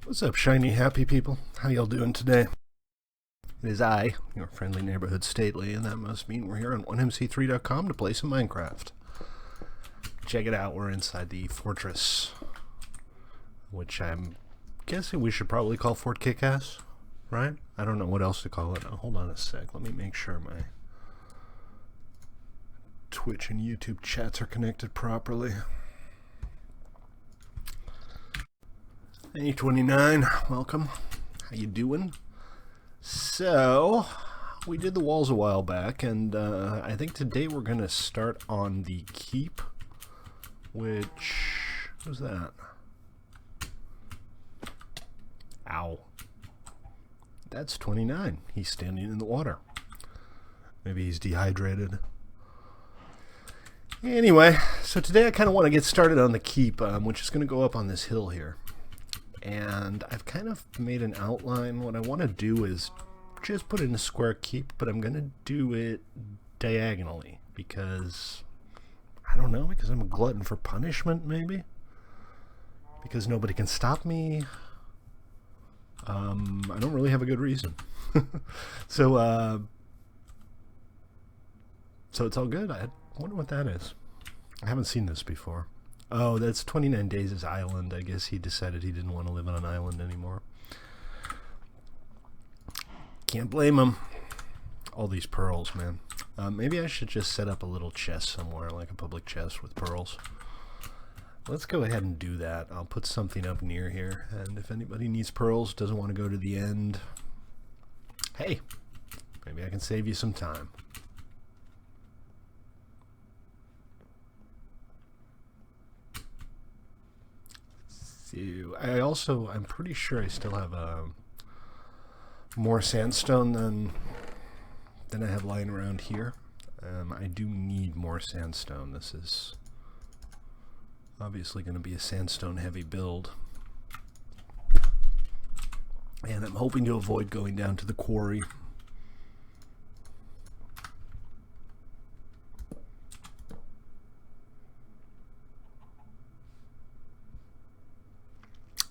What's up, shiny happy people? How y'all doing today? It is I, your friendly neighborhood stately, and that must mean we're here on 1mc3.com to play some Minecraft. Check it out, we're inside the fortress, which I'm guessing we should probably call Fort Kickass, right? I don't know what else to call it. Now, hold on a sec, let me make sure my Twitch and YouTube chats are connected properly. Hey 29, welcome. How you doing? So, we did the walls a while back, and I think today we're gonna start on the keep, which was that? Ow. That's 29. He's standing in the water. Maybe he's dehydrated. Anyway, so today I kind of want to get started on the keep, which is going to go up on this hill here. And I've kind of made an outline. What I want to do is just put in a square keep, but I'm going to do it diagonally because, I don't know, because I'm a glutton for punishment, maybe? Because nobody can stop me? I don't really have a good reason. So it's all good. I wonder what that is. I haven't seen this before. Oh, that's 29 Days' island. I guess he decided he didn't want to live on an island anymore. Can't blame him. All these pearls, man. Maybe I should just set up a little chest somewhere, like a public chest with pearls. Let's go ahead and do that. I'll put something up near here, and if anybody needs pearls, doesn't want to go to the end, hey, maybe I can save you some time. I'm pretty sure I still have more sandstone than I have lying around here. I do need more sandstone. This is obviously going to be a sandstone heavy build. And I'm hoping to avoid going down to the quarry.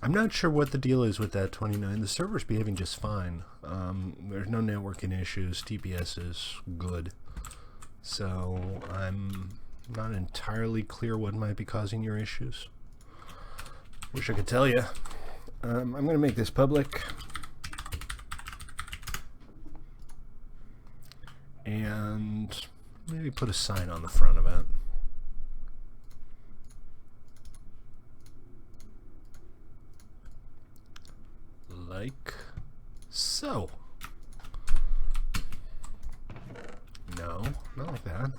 I'm not sure what the deal is with that 29. The server's behaving just fine. There's no networking issues. TPS is good. So I'm not entirely clear what might be causing your issues. Wish I could tell you. I'm going to make this public. And maybe put a sign on the front of it. Like so. No, not like that.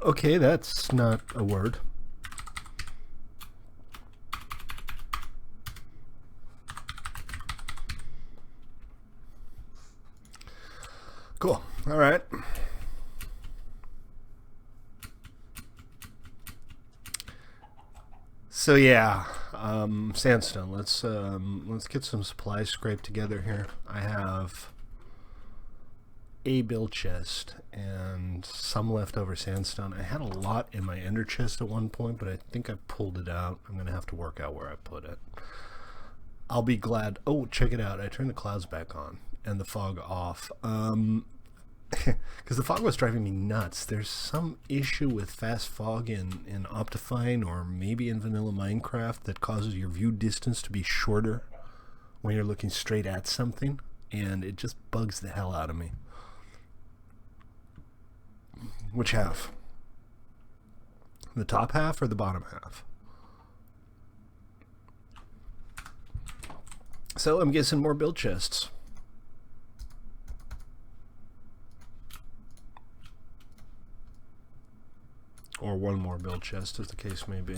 Okay, that's not a word. Cool. All right. So yeah, sandstone. Let's get some supplies scraped together here. I have a build chest and some leftover sandstone. I had a lot in my ender chest at one point, but I think I pulled it out. I'm gonna have to work out where I put it. I'll be glad. Oh, check it out! I turned the clouds back on and the fog off. Because the fog was driving me nuts. There's some issue with fast fog in Optifine or maybe in vanilla Minecraft that causes your view distance to be shorter when you're looking straight at something, and it just bugs the hell out of me. Which half? The top half or the bottom half? So I'm guessing more build chests. Or one more build chest, as the case may be.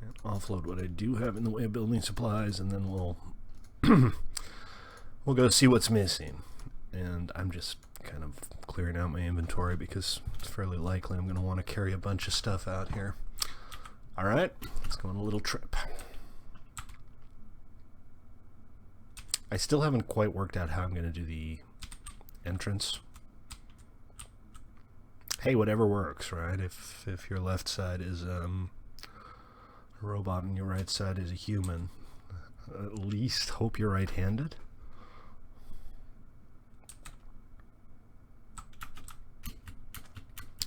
And offload what I do have in the way of building supplies, and then we'll go see what's missing. And I'm just kind of clearing out my inventory because it's fairly likely I'm going to want to carry a bunch of stuff out here. Alright, let's go on a little trip. I still haven't quite worked out how I'm going to do the entrance. Hey, whatever works, right? If your left side is a robot and your right side is a human, at least hope you're right-handed.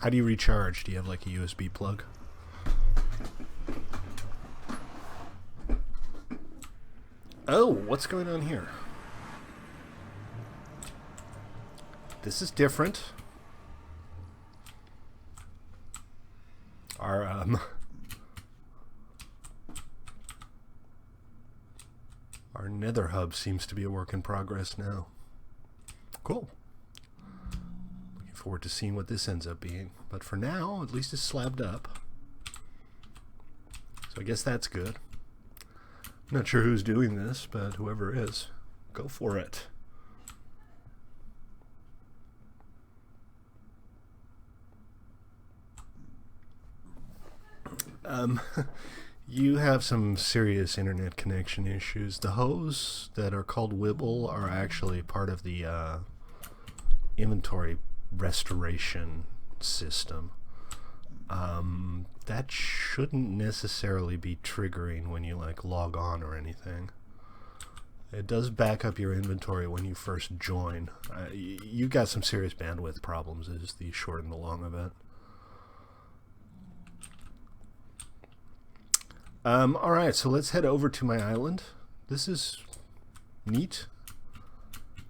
How do you recharge? Do you have like a USB plug? Oh, what's going on here? This is different. Our nether hub seems to be a work in progress now. Cool. Looking forward to seeing what this ends up being. But for now, at least it's slabbed up. So I guess that's good. Not sure who's doing this, but whoever is, go for it. You have some serious internet connection issues. The hose that are called Wibble are actually part of the inventory restoration system. That shouldn't necessarily be triggering when you like log on or anything. It does back up your inventory when you first join. You got some serious bandwidth problems is the short and the long of it. Alright, so let's head over to my island. This is neat.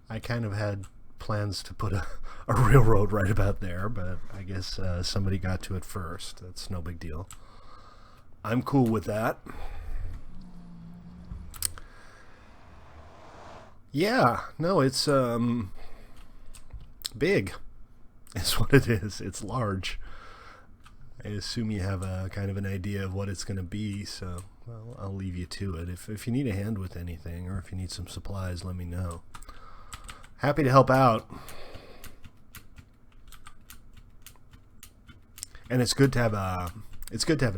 I kind of had plans to put a railroad right about there, but I guess somebody got to it first. That's no big deal. I'm cool with that. Yeah, no, it's big. It's what it is. It's large. I assume you have a kind of an idea of what it's going to be, so well, I'll leave you to it. If you need a hand with anything, or if you need some supplies, let me know. Happy to help out. And it's good to have a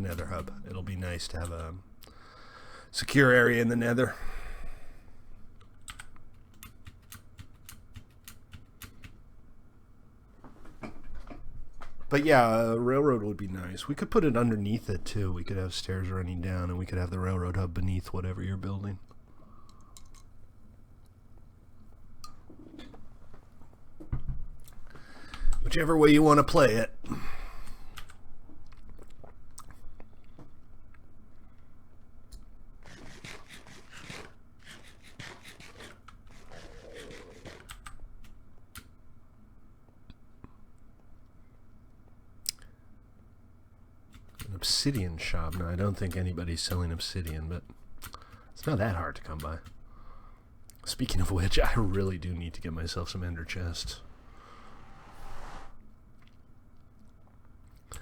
nether hub. It'll be nice to have a secure area in the nether. But yeah, a railroad would be nice. We could put it underneath it too. We could have stairs running down, and we could have the railroad hub beneath whatever you're building. Whichever way you want to play it. Obsidian shop. Now, I don't think anybody's selling obsidian, but it's not that hard to come by. Speaking of which, I really do need to get myself some ender chests.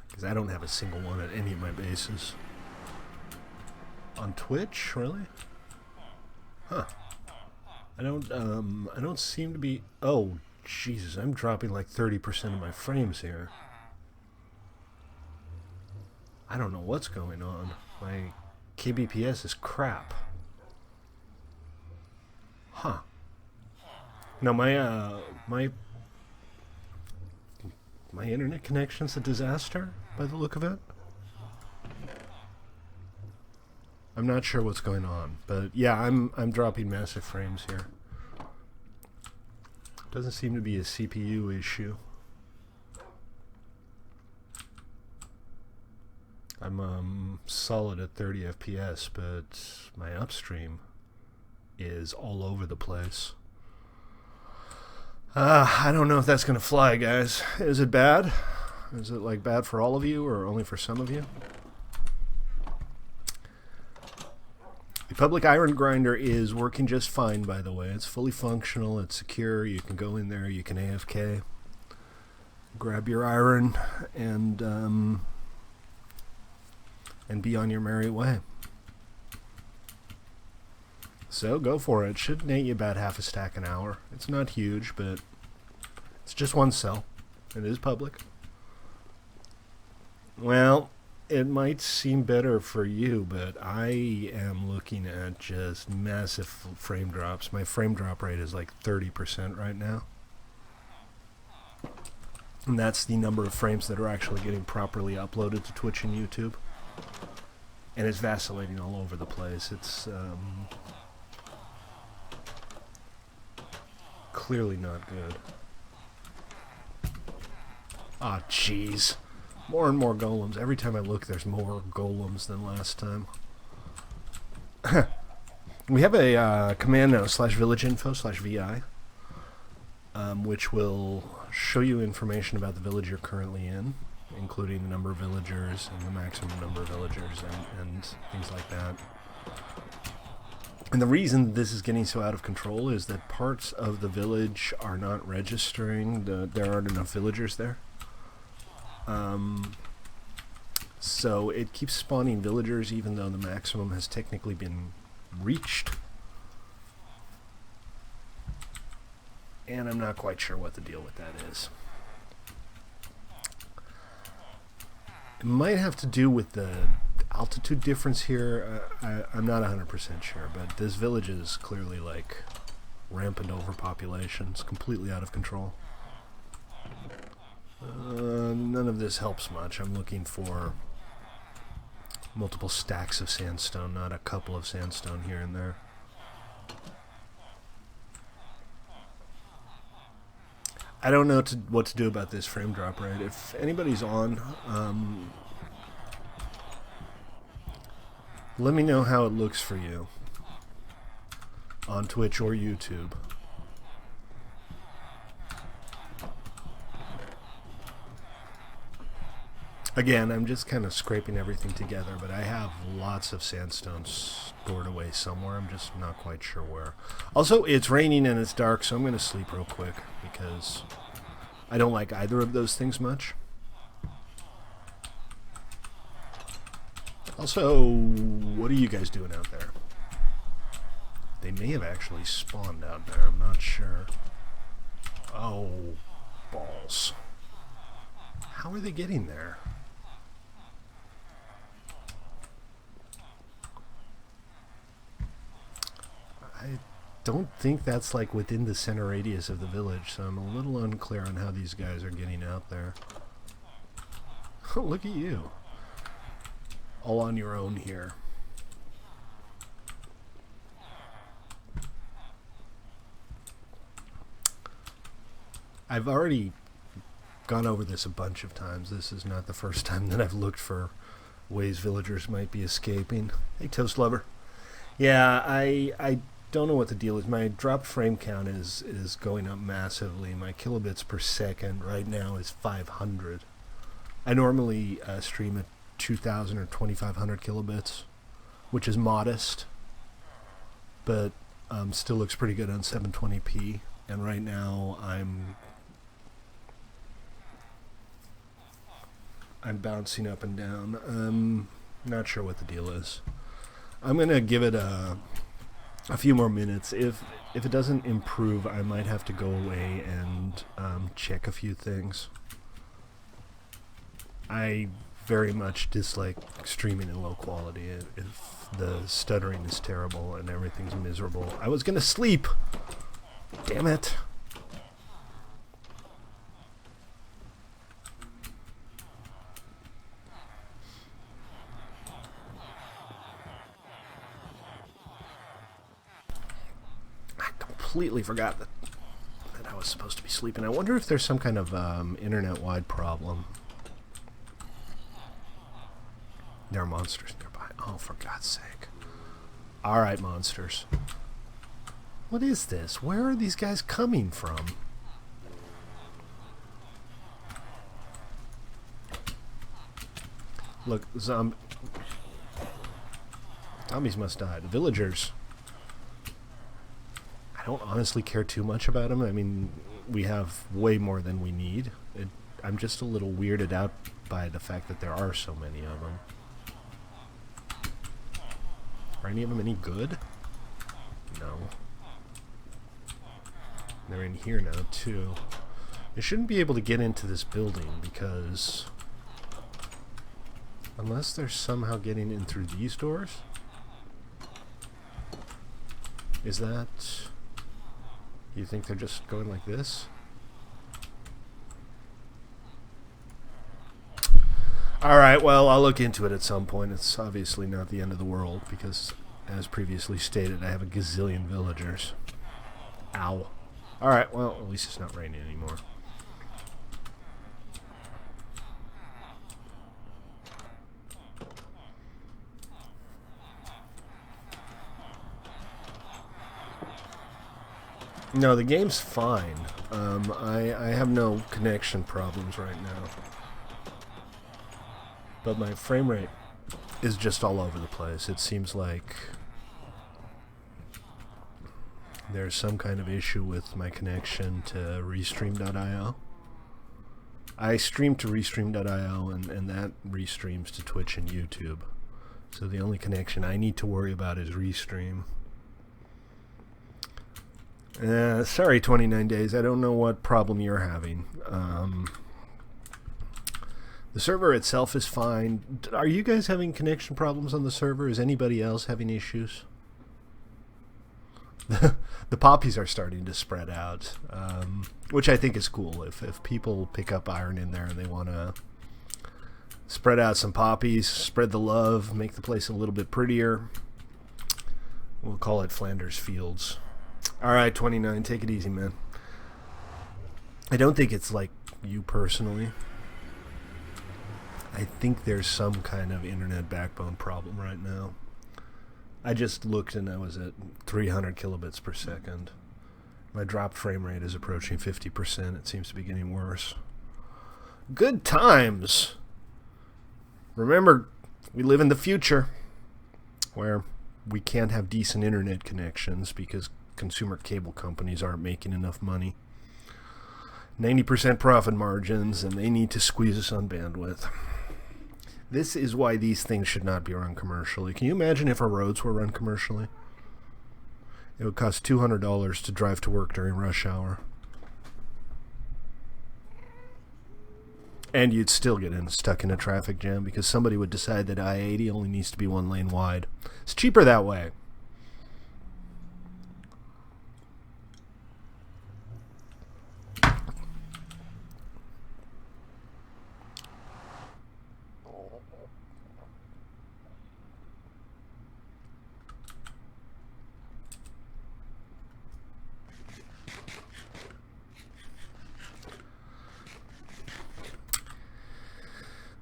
Because I don't have a single one at any of my bases. On Twitch, really? Huh. I don't seem to be... Oh, Jesus, I'm dropping like 30% of my frames here. I don't know what's going on. My kbps is crap. Huh. No, my internet connection's a disaster by the look of it. I'm not sure what's going on, but yeah, I'm dropping massive frames here. Doesn't seem to be a CPU issue. I'm solid at 30 FPS, but my upstream is all over the place. I don't know if that's gonna fly, guys. Is it bad? Is it like bad for all of you or only for some of you? The public iron grinder is working just fine, by the way. It's fully functional, it's secure, you can go in there, you can AFK, grab your iron, and be on your merry way. So go for it. Should net you about half a stack an hour. It's not huge, but it's just one cell. It is public. Well, it might seem better for you, but I am looking at just massive frame drops. My frame drop rate is like 30% right now. And that's the number of frames that are actually getting properly uploaded to Twitch and YouTube. And it's vacillating all over the place. It's clearly not good. Ah, jeez. More and more golems. Every time I look, there's more golems than last time. We have a command now, /villageinfo/vi, which will show you information about the village you're currently in, including the number of villagers and the maximum number of villagers and things like that. And the reason this is getting so out of control is that parts of the village are not registering. There aren't enough villagers there. So it keeps spawning villagers even though the maximum has technically been reached. And I'm not quite sure what the deal with that is. It might have to do with the altitude difference here. I'm not 100% sure, but this village is clearly like rampant overpopulation. It's completely out of control. None of this helps much. I'm looking for multiple stacks of sandstone, not a couple of sandstone here and there. I don't know what to do about this frame drop rate. If anybody's on, let me know how it looks for you on Twitch or YouTube. Again, I'm just kind of scraping everything together, but I have lots of sandstone stored away somewhere. I'm just not quite sure where. Also, it's raining and it's dark, so I'm going to sleep real quick because I don't like either of those things much. Also, what are you guys doing out there? They may have actually spawned out there. I'm not sure. Oh, balls. How are they getting there? I don't think that's like within the center radius of the village, so I'm a little unclear on how these guys are getting out there. Look at you. All on your own here. I've already gone over this a bunch of times. This is not the first time that I've looked for ways villagers might be escaping. Hey, Toast Lover. Yeah, I don't know what the deal is. My dropped frame count is going up massively. My kilobits per second right now is 500. I normally stream at 2,000 or 2,500 kilobits, which is modest, but still looks pretty good on 720p. And right now I'm bouncing up and down. Not sure what the deal is. I'm gonna give it a few more minutes. If it doesn't improve, I might have to go away and check a few things. I very much dislike streaming in low quality. If the stuttering is terrible and everything's miserable. I was gonna sleep! Damn it! Completely forgot that I was supposed to be sleeping. I wonder if there's some kind of internet-wide problem. There are monsters nearby. Oh, for God's sake. Alright, monsters. What is this? Where are these guys coming from? Look, zombies must die. The villagers, I don't honestly care too much about them. I mean, we have way more than we need. I'm just a little weirded out by the fact that there are so many of them. Are any of them any good? No. They're in here now, too. They shouldn't be able to get into this building because unless they're somehow getting in through these doors. Is that... You think they're just going like this? Alright, well, I'll look into it at some point. It's obviously not the end of the world, because, as previously stated, I have a gazillion villagers. Ow. Alright, well, at least it's not raining anymore. No, the game's fine. I have no connection problems right now. But my frame rate is just all over the place. It seems like there's some kind of issue with my connection to Restream.io. I stream to Restream.io and that restreams to Twitch and YouTube. So the only connection I need to worry about is Restream. Sorry, 29 days. I don't know what problem you're having. The server itself is fine. Are you guys having connection problems on the server? Is anybody else having issues? The poppies are starting to spread out, which I think is cool. If people pick up iron in there and they want to spread out some poppies, spread the love, make the place a little bit prettier, we'll call it Flanders Fields. Alright, 29, take it easy, man. I don't think it's like you personally. I think there's some kind of internet backbone problem right now. I just looked and I was at 300 kilobits per second. My drop frame rate is approaching 50%. It seems to be getting worse. Good times! Remember, we live in the future where we can't have decent internet connections because consumer cable companies aren't making enough money. 90% profit margins, and they need to squeeze us on bandwidth. This is why these things should not be run commercially. Can you imagine if our roads were run commercially? It would cost $200 to drive to work during rush hour. And you'd still get stuck in a traffic jam because somebody would decide that I-80 only needs to be one lane wide. It's cheaper that way.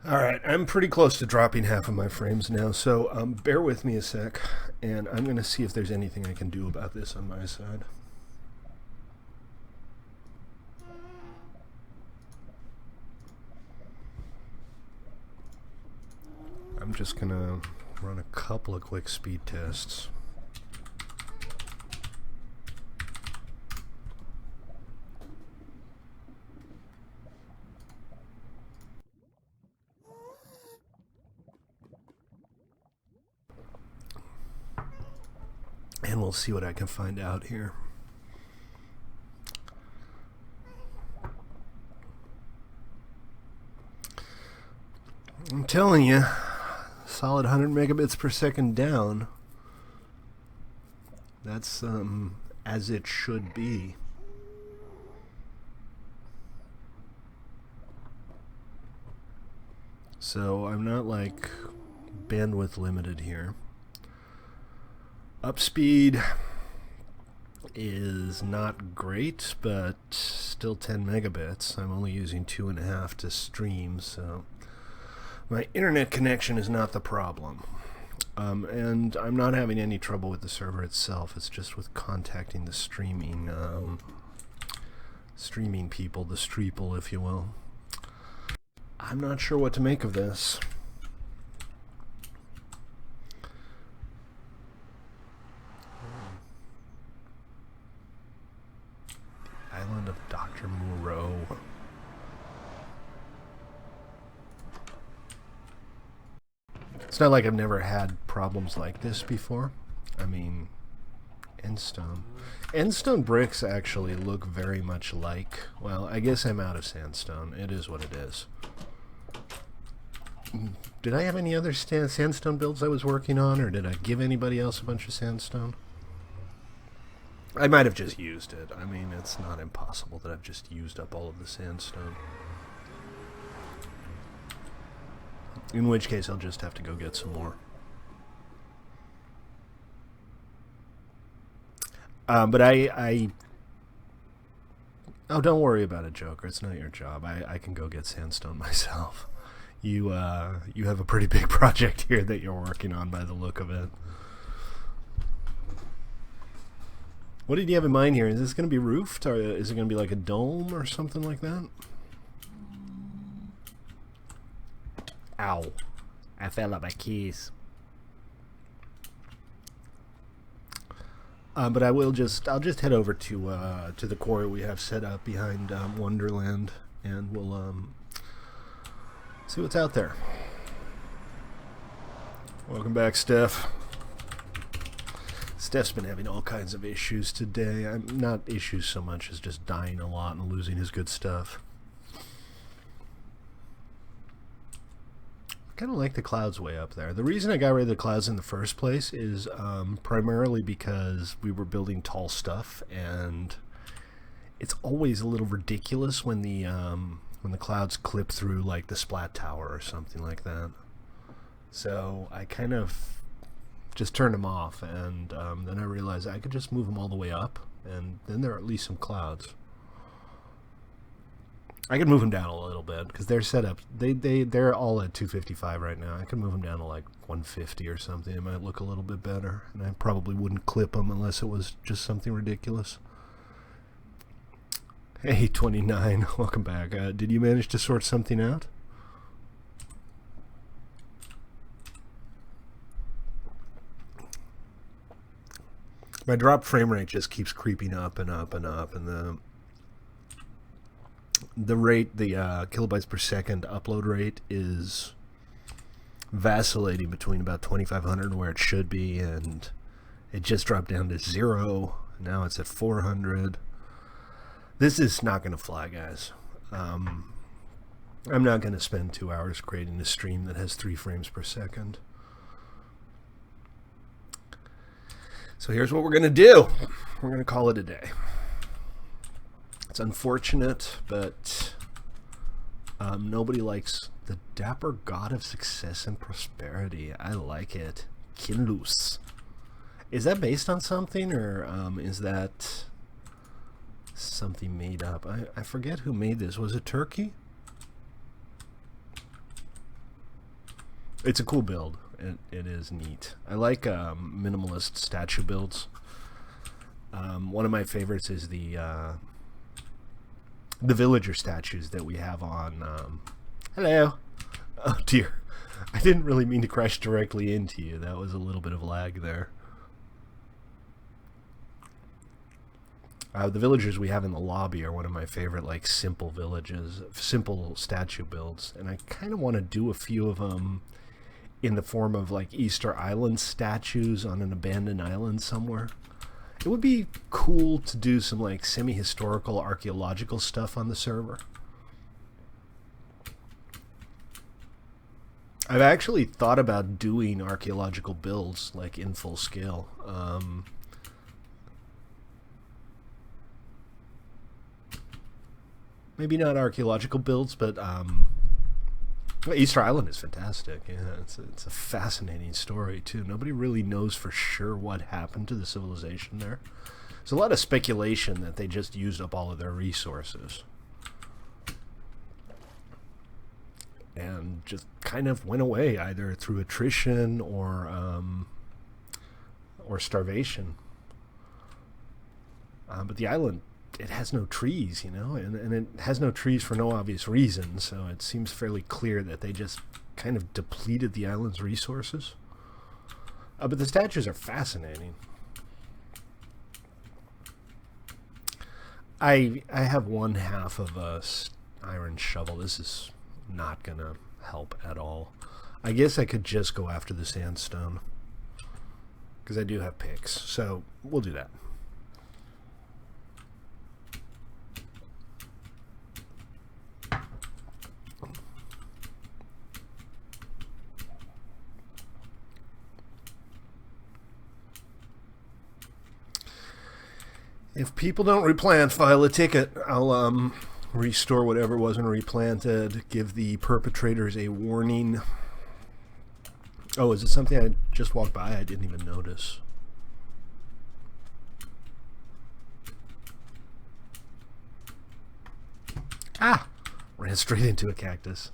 Alright, I'm pretty close to dropping half of my frames now, so bear with me a sec, and I'm going to see if there's anything I can do about this on my side. I'm just going to run a couple of quick speed tests. And we'll see what I can find out here. I'm telling you, solid 100 megabits per second down. That's as it should be. So I'm not like bandwidth limited here. Upspeed is not great, but still 10 megabits. I'm only using 2.5 to stream, so my internet connection is not the problem. And I'm not having any trouble with the server itself. It's just with contacting the streaming people, the streeple, if you will. I'm not sure what to make of this. Island of Dr. Moreau. It's not like I've never had problems like this before. I mean, Endstone. Endstone bricks actually look very much like... Well, I guess I'm out of sandstone. It is what it is. Did I have any other sandstone builds I was working on, or did I give anybody else a bunch of sandstone? I might have just used it. I mean, it's not impossible that I've just used up all of the sandstone. In which case, I'll just have to go get some more. But oh, don't worry about it, Joker. It's not your job. I can go get sandstone myself. You have a pretty big project here that you're working on by the look of it. What did you have in mind here? Is this going to be roofed, or is it going to be like a dome or something like that? Ow. I fell on my keys. But I'll just head over to the quarry we have set up behind Wonderland, and we'll see what's out there. Welcome back, Steph. Steph's been having all kinds of issues today. Not issues so much as just dying a lot and losing his good stuff. I kind of like the clouds way up there. The reason I got rid of the clouds in the first place is primarily because we were building tall stuff, and it's always a little ridiculous when the clouds clip through like the splat tower or something like that. So I kind of just turned them off, and then I realized I could just move them all the way up, and then there are at least some clouds. I could move them down a little bit because they're set up. They're all at 255 right now. I could move them down to like 150 or something. It might look a little bit better, and I probably wouldn't clip them unless it was just something ridiculous. Hey, 29, welcome back. Did you manage to sort something out? My drop frame rate just keeps creeping up and up and up, and the rate, the kilobytes per second upload rate is vacillating between about 2,500 where it should be, and it just dropped down to 0. Now it's at 400. This is not going to fly, guys. I'm not going to spend 2 hours creating a stream that has 3 frames per second. So here's what we're going to do. We're going to call it a day. It's unfortunate, but nobody likes the dapper god of success and prosperity. I like it. Kinlus. Is that based on something, or is that something made up? I forget who made this. Was it Turkey? It's a cool build. It is neat. I like minimalist statue builds. One of my favorites is the villager statues that we have on. Hello. Oh dear, I didn't really mean to crash directly into you. That was a little bit of lag there. The villagers we have in the lobby are one of my favorite, like, simple villages, simple statue builds, and I kind of want to do a few of them in the form of like Easter Island statues on an abandoned island somewhere. It would be cool to do some like semi-historical archaeological stuff on the server. I've actually thought about doing archaeological builds like in full scale. Maybe not archaeological builds, but Easter Island is fantastic. Yeah, it's a fascinating story too. Nobody really knows for sure what happened to the civilization there. There's a lot of speculation that they just used up all of their resources and just kind of went away, either through attrition or starvation. But the island, it has no trees, you know, and it has no trees for no obvious reason, so it seems fairly clear that they just kind of depleted the island's resources. But the statues are fascinating. I have one half of a iron shovel. This is not gonna help at all. I guess I could just go after the sandstone, because I do have picks, so we'll do that. If people don't replant, file a ticket. I'll restore whatever wasn't replanted, give the perpetrators a warning. Oh, is it something I just walked by? I didn't even notice. Ah! Ran straight into a cactus.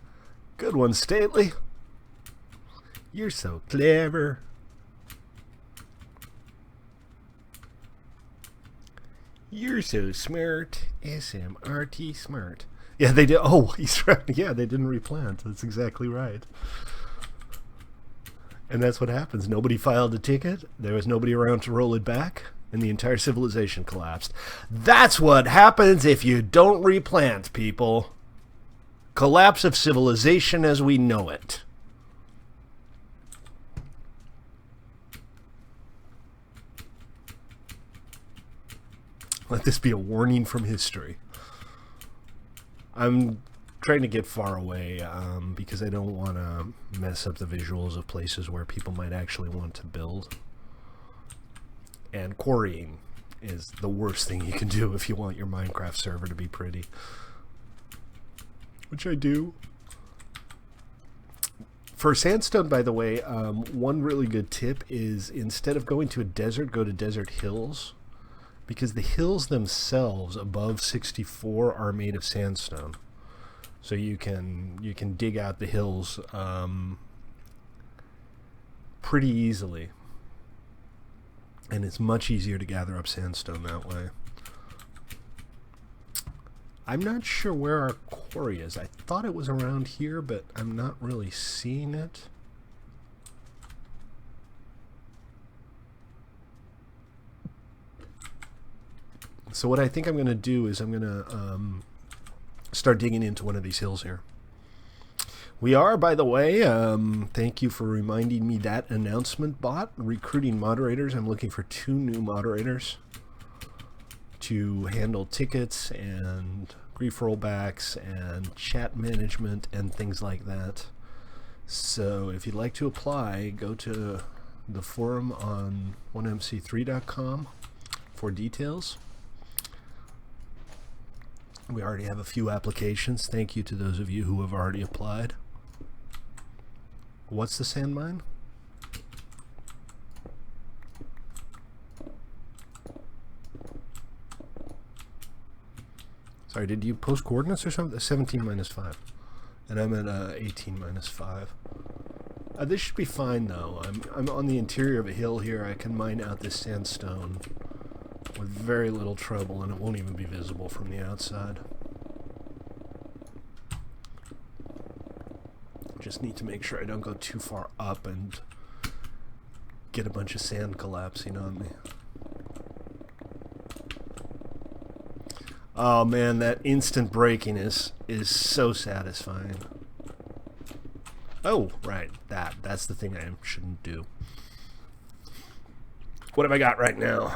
Good one, Stately. You're so clever. You're so smart. SMRT smart. Yeah, they did. Oh, he's right. Yeah, they didn't replant. That's exactly right. And that's what happens. Nobody filed a ticket. There was nobody around to roll it back. And the entire civilization collapsed. That's what happens if you don't replant, people. Collapse of civilization as we know it. Let this be a warning from history. I'm trying to get far away because I don't want to mess up the visuals of places where people might actually want to build. And quarrying is the worst thing you can do if you want your Minecraft server to be pretty. Which I do. For sandstone, by the way, one really good tip is instead of going to a desert, go to desert hills. Because the hills themselves above 64 are made of sandstone. So you can dig out the hills pretty easily. And it's much easier to gather up sandstone that way. I'm not sure where our quarry is. I thought it was around here, but I'm not really seeing it. So what I think I'm going to do is I'm going to start digging into one of these hills here. We are, by the way, thank you for reminding me that announcement bot, recruiting moderators. I'm looking for 2 new moderators to handle tickets and grief rollbacks and chat management and things like that. So if you'd like to apply, go to the forum on 1mc3.com for details. We already have a few applications. Thank you to those of you who have already applied. What's the sand mine? Sorry, did you post coordinates or something? 17 minus 5. And I'm at 18 minus 5. This should be fine though. I'm on the interior of a hill here. I can mine out this sandstone with very little trouble, and it won't even be visible from the outside. Just need to make sure I don't go too far up and get a bunch of sand collapsing on me. Oh man, that instant braking is so satisfying. Oh, right, that's the thing I shouldn't do. What have I got right now?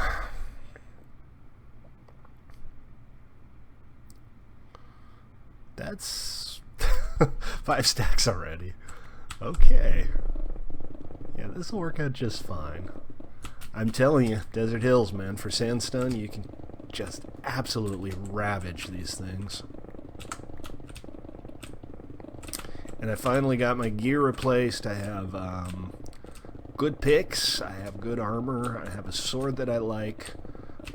That's 5 stacks already. Okay. Yeah, this will work out just fine. I'm telling you, Desert Hills, man, for sandstone, you can just absolutely ravage these things. And I finally got my gear replaced. I have good picks, I have good armor, I have a sword that I like,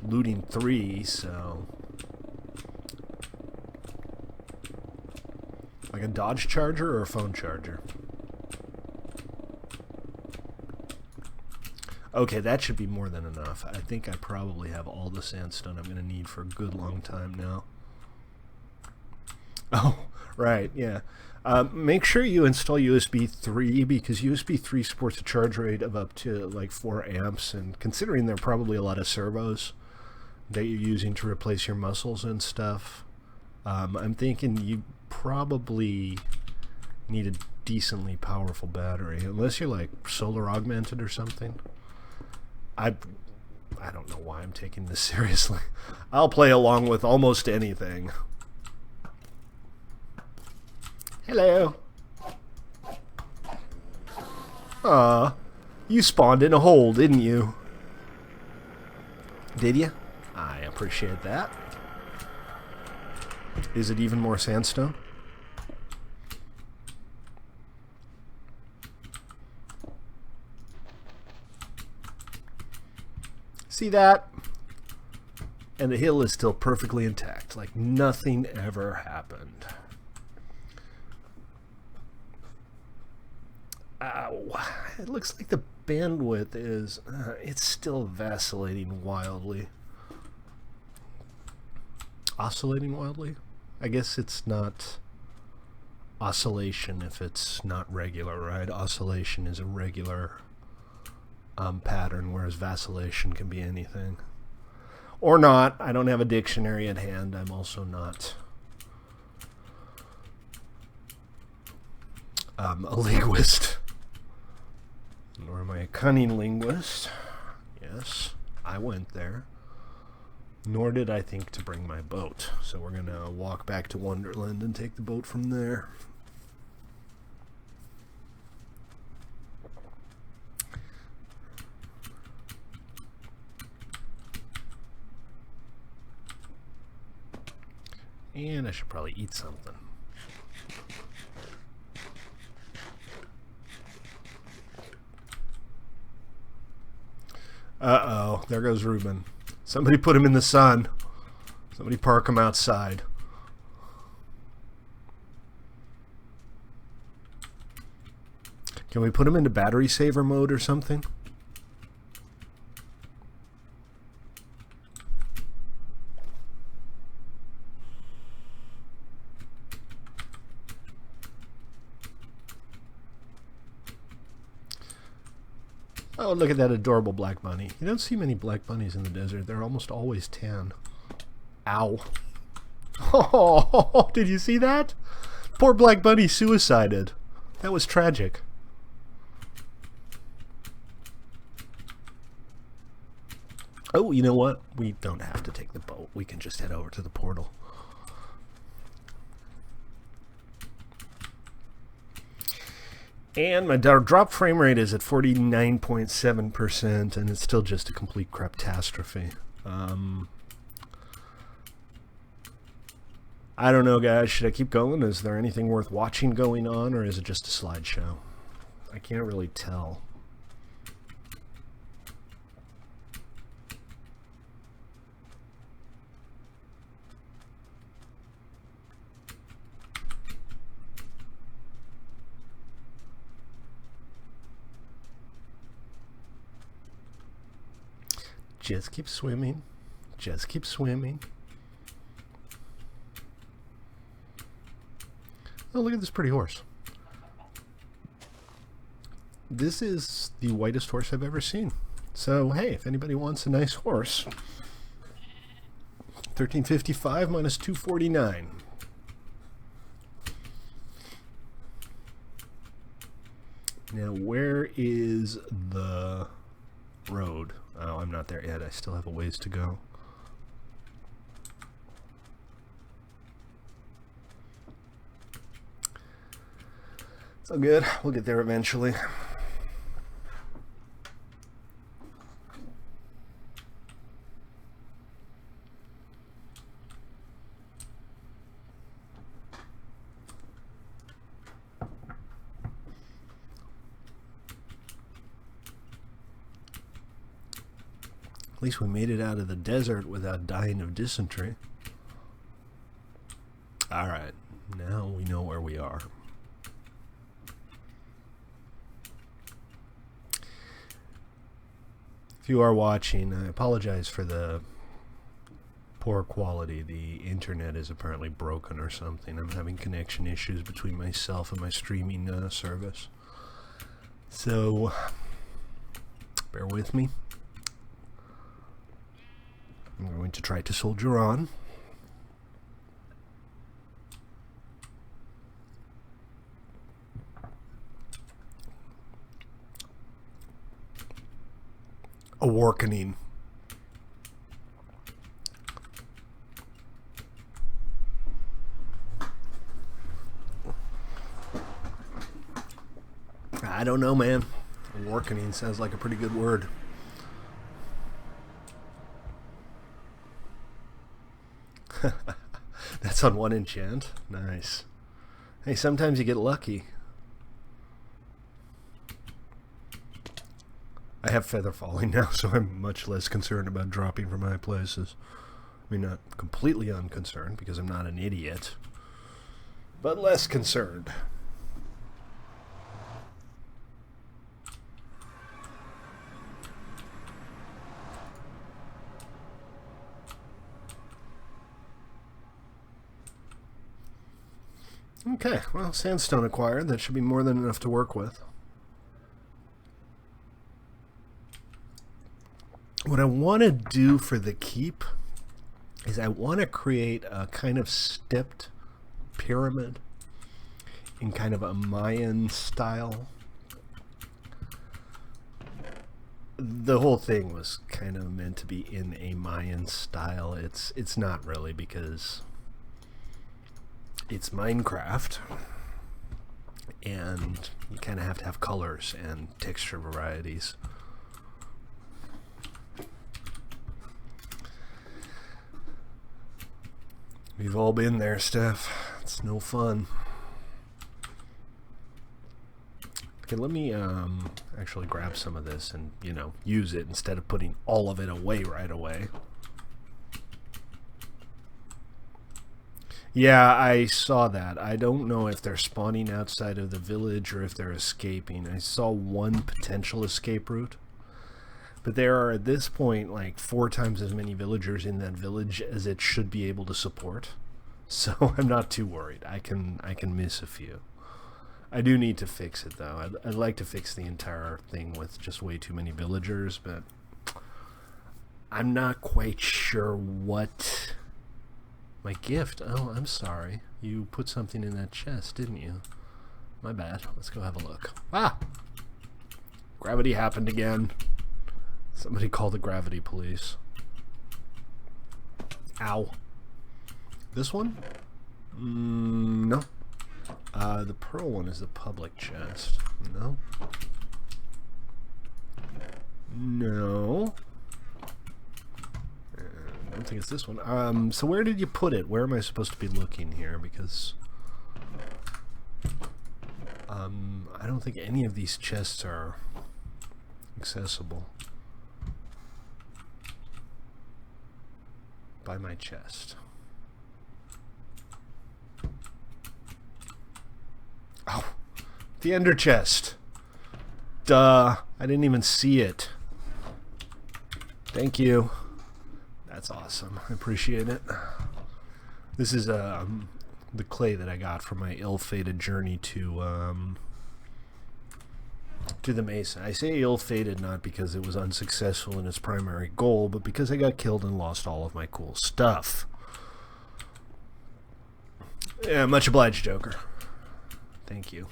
looting 3, so... Like a Dodge Charger or a phone charger? Okay, that should be more than enough. I think I probably have all the sandstone I'm going to need for a good long time now. Oh, right, yeah. Make sure you install USB 3 because USB 3 supports a charge rate of up to like 4 amps, and considering there are probably a lot of servos that you're using to replace your muscles and stuff, I'm thinking you probably need a decently powerful battery, unless you're like solar augmented or something. I don't know why I'm taking this seriously. I'll play along with almost anything. Hello. Aw, you spawned in a hole, didn't you? Did you? I appreciate that. Is it even more sandstone? See that? And the hill is still perfectly intact, like nothing ever happened. Ow. It looks like the bandwidth is... it's still vacillating wildly. Oscillating wildly? I guess it's not oscillation if it's not regular, right? Oscillation is a regular pattern, whereas vacillation can be anything. Or not. I don't have a dictionary at hand. I'm also not a linguist. Nor am I a cunning linguist. Yes, I went there. Nor did I think to bring my boat. So we're going to walk back to Wonderland and take the boat from there. And I should probably eat something. Uh-oh, there goes Ruben. Somebody put him in the sun. Somebody park him outside. Can we put him into battery saver mode or something? Oh, look at that adorable black bunny. You don't see many black bunnies in the desert. They're almost always tan. Ow. Oh, did you see that? Poor black bunny suicided. That was tragic. Oh, you know what? We don't have to take the boat. We can just head over to the portal. And my drop frame rate is at 49.7%, and it's still just a complete craptastrophe. I don't know, guys. Should I keep going? Is there anything worth watching going on, or is it just a slideshow? I can't really tell. Just keep swimming. Just keep swimming. Oh, look at this pretty horse. This is the whitest horse I've ever seen. So, hey, if anybody wants a nice horse, $13.55 minus $2.49. Now, where is the road? Oh, I'm not there yet. I still have a ways to go. It's all good. We'll get there eventually. At least we made it out of the desert without dying of dysentery. Alright, now we know where we are. If you are watching, I apologize for the poor quality. The internet is apparently broken or something. I'm having connection issues between myself and my streaming service. So, bear with me. I'm going to try to soldier on. Awakening. I don't know, man. Awakening sounds like a pretty good word. That's on one enchant. Nice. Hey, sometimes you get lucky. I have feather falling now, so I'm much less concerned about dropping from high places. I mean, not completely unconcerned, because I'm not an idiot, but less concerned. Okay, well, sandstone acquired. That should be more than enough to work with. What I want to do for the keep is I want to create a kind of stepped pyramid in kind of a Mayan style. The whole thing was kind of meant to be in a Mayan style. It's not really, because it's Minecraft and you kind of have to have colors and texture varieties. We've all been there, Steph. It's no fun. Okay, let me actually grab some of this and, you know, use it instead of putting all of it away right away. Yeah, I saw that. I don't know if they're spawning outside of the village or if they're escaping. I saw one potential escape route. But there are, at this point, like 4 times as many villagers in that village as it should be able to support. So I'm not too worried. I can miss a few. I do need to fix it, though. I'd like to fix the entire thing with just way too many villagers, but I'm not quite sure what... My gift? Oh, I'm sorry. You put something in that chest, didn't you? My bad. Let's go have a look. Ah! Gravity happened again. Somebody call the gravity police. Ow. This one? No. The pearl one is the public chest. No. No. I don't think it's this one. So where did you put it? Where am I supposed to be looking here? Because I don't think any of these chests are accessible by my chest. Oh, the ender chest. Duh, I didn't even see it. Thank you. That's awesome. I appreciate it. This is the clay that I got from my ill-fated journey to the Mesa. I say ill-fated not because it was unsuccessful in its primary goal, but because I got killed and lost all of my cool stuff. Yeah, much obliged, Joker. Thank you.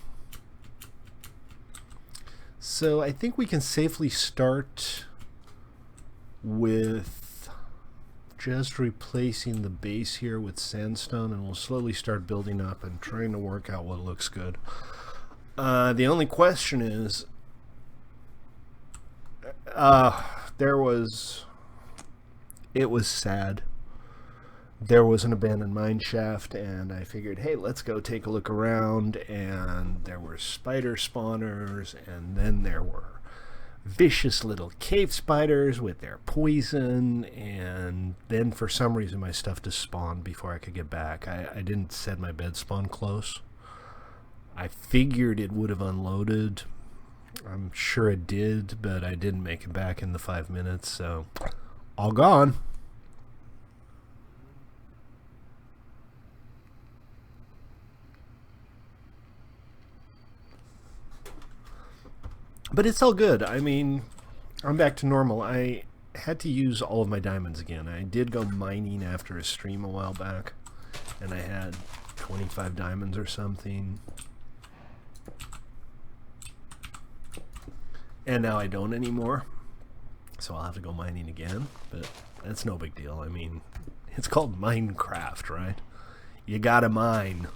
So I think we can safely start with just replacing the base here with sandstone, and we'll slowly start building up and trying to work out what looks good. The only question is, it was sad. There was an abandoned mine shaft, and I figured, hey, let's go take a look around, and there were spider spawners, and then there were vicious little cave spiders with their poison, and then for some reason my stuff just spawned before I could get back. I didn't set my bed spawn close. I figured it would have unloaded. I'm sure it did, but I didn't make it back in the 5 minutes, so all gone. But it's all good. I mean, I'm back to normal. I had to use all of my diamonds again. I did go mining after a stream a while back, and I had 25 diamonds or something. And now I don't anymore, so I'll have to go mining again, but that's no big deal. I mean, it's called Minecraft, right? You gotta mine.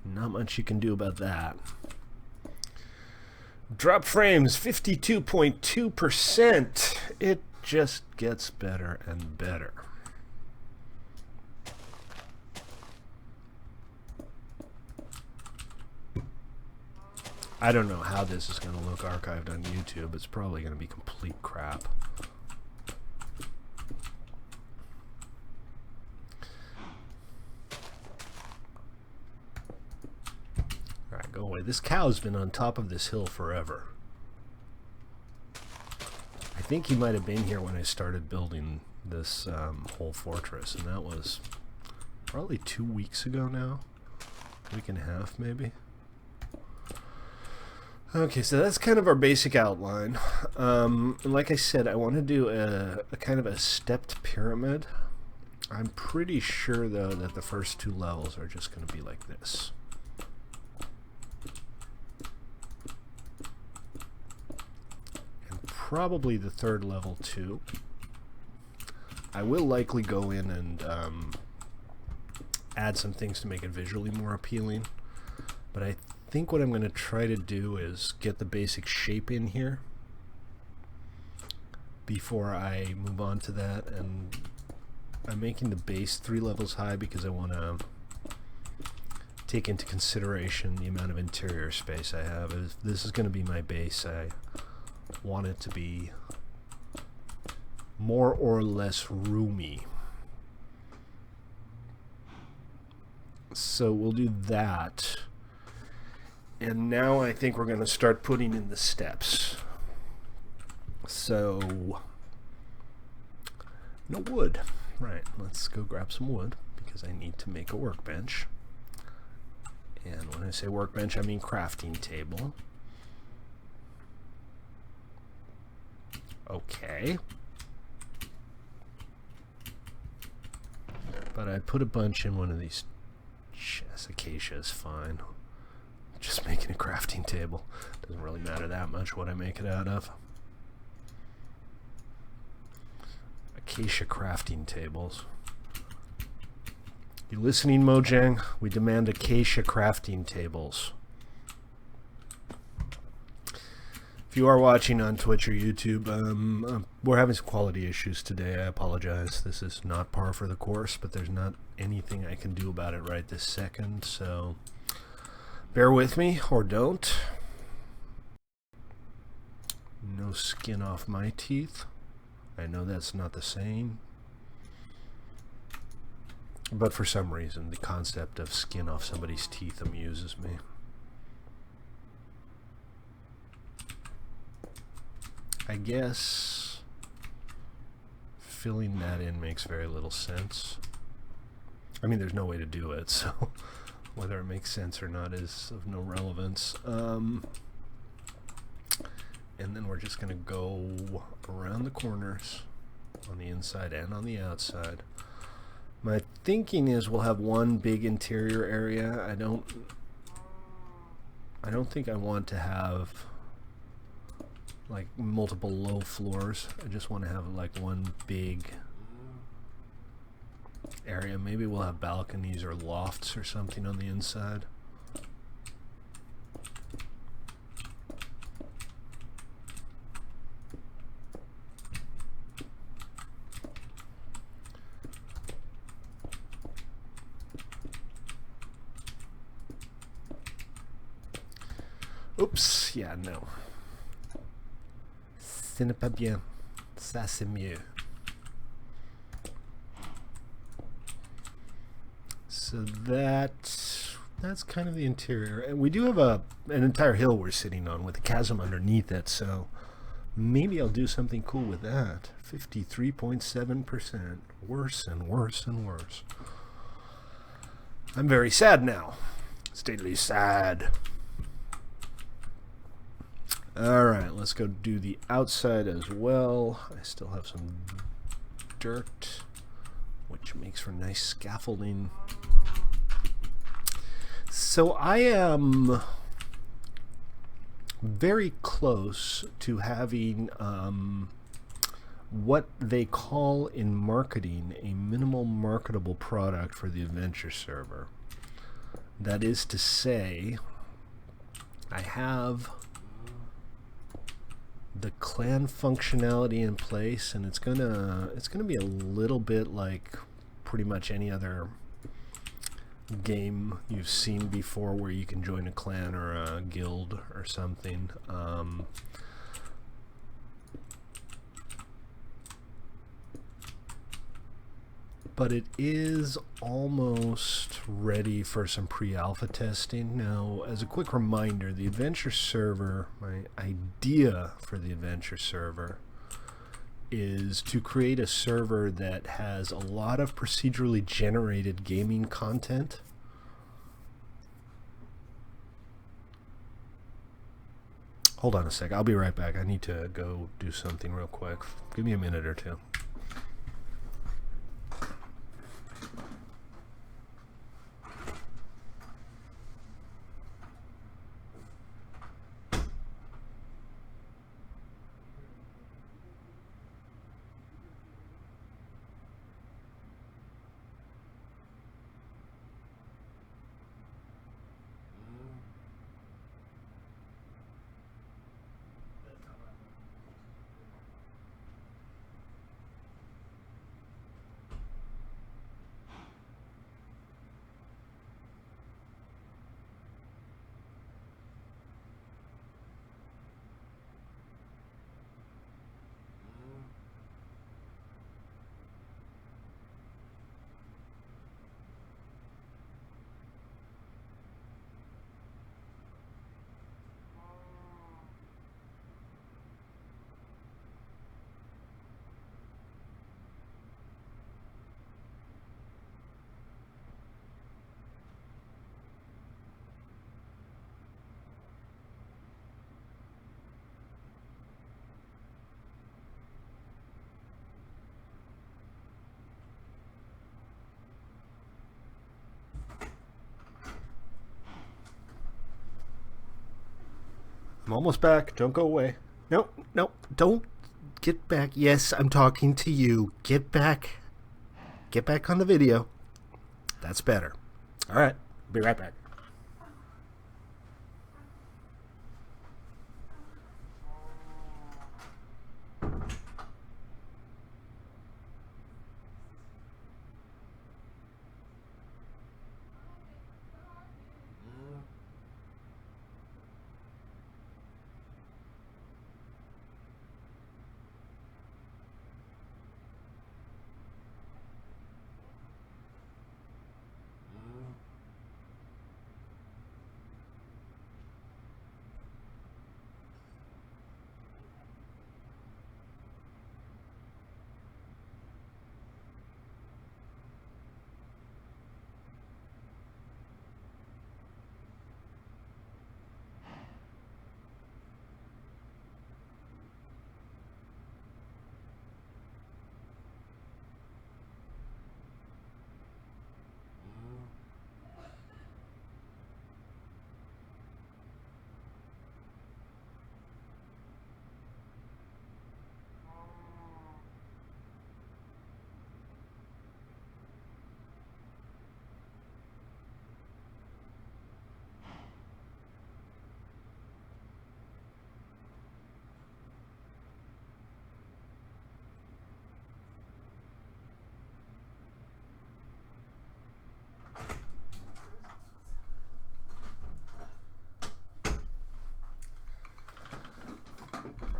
Not much you can do about that. Drop frames 52.2%. It just gets better and better. I don't know how this is going to look archived on YouTube. It's probably going to be complete crap. Alright, go away. This cow's been on top of this hill forever. I think he might have been here when I started building this whole fortress, and that was probably 2 weeks ago now. A week and a half, maybe. Okay, so that's kind of our basic outline. And like I said, I want to do a kind of a stepped pyramid. I'm pretty sure, though, that the first 2 levels are just going to be like this. And probably the 3rd level, too. I will likely go in and add some things to make it visually more appealing. But I think what I'm going to try to do is get the basic shape in here before I move on to that. And I'm making the base 3 levels high because I want to take into consideration the amount of interior space I have. If this is going to be my base, I want it to be more or less roomy. So we'll do that. And now I think we're going to start putting in the steps. So, no wood. Right, let's go grab some wood because I need to make a workbench. And when I say workbench, I mean crafting table. Okay. But I put a bunch in one of these chests. Acacia is fine. Just making a crafting table. Doesn't really matter that much what I make it out of. Acacia crafting tables. You listening, Mojang? We demand acacia crafting tables. If you are watching on Twitch or YouTube, we're having some quality issues today. I apologize. This is not par for the course, but there's not anything I can do about it right this second, so bear with me, or don't. No skin off my teeth. I know that's not the saying, but for some reason the concept of skin off somebody's teeth amuses me. I guess filling that in makes very little sense. I mean, there's no way to do it, so whether it makes sense or not is of no relevance. And then we're just going to go around the corners on the inside and on the outside. My thinking is we'll have one big interior area. I don't think I want to have like multiple low floors. I just want to have like one big area. Maybe we'll have balconies or lofts or something on the inside. Oops, yeah, no. Ce n'est pas bien. Ça, c'est mieux. So that's kind of the interior. And we do have an entire hill we're sitting on with a chasm underneath it, so maybe I'll do something cool with that. 53.7%. Worse and worse and worse. I'm very sad now. Stately sad. Alright, let's go do the outside as well. I still have some dirt, which makes for nice scaffolding. So I am very close to having what they call in marketing a minimal marketable product for the adventure server. That is to say, I have the clan functionality in place, and it's gonna be a little bit like pretty much any other game you've seen before where you can join a clan or a guild or something. But it is almost ready for some pre-alpha testing. Now, as a quick reminder, the adventure server, my idea for the adventure server is to create a server that has a lot of procedurally generated gaming content. Hold on a sec, I'll be right back. I need to go do something real quick. Give me a minute or two. I'm almost back. Don't go away. Nope, nope, don't get back. Yes, I'm talking to you. Get back. Get back on the video. That's better. All right, be right back.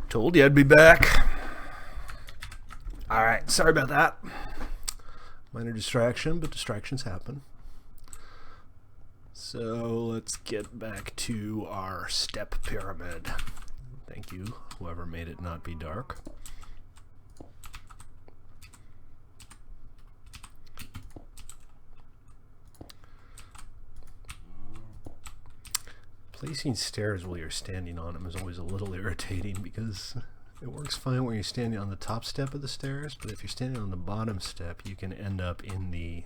Told you I'd be back. Alright, sorry about that. Minor distraction, but distractions happen. So let's get back to our step pyramid. Thank you, whoever made it not be dark. Placing stairs while you're standing on them is always a little irritating because it works fine when you're standing on the top step of the stairs, but if you're standing on the bottom step, you can end up in the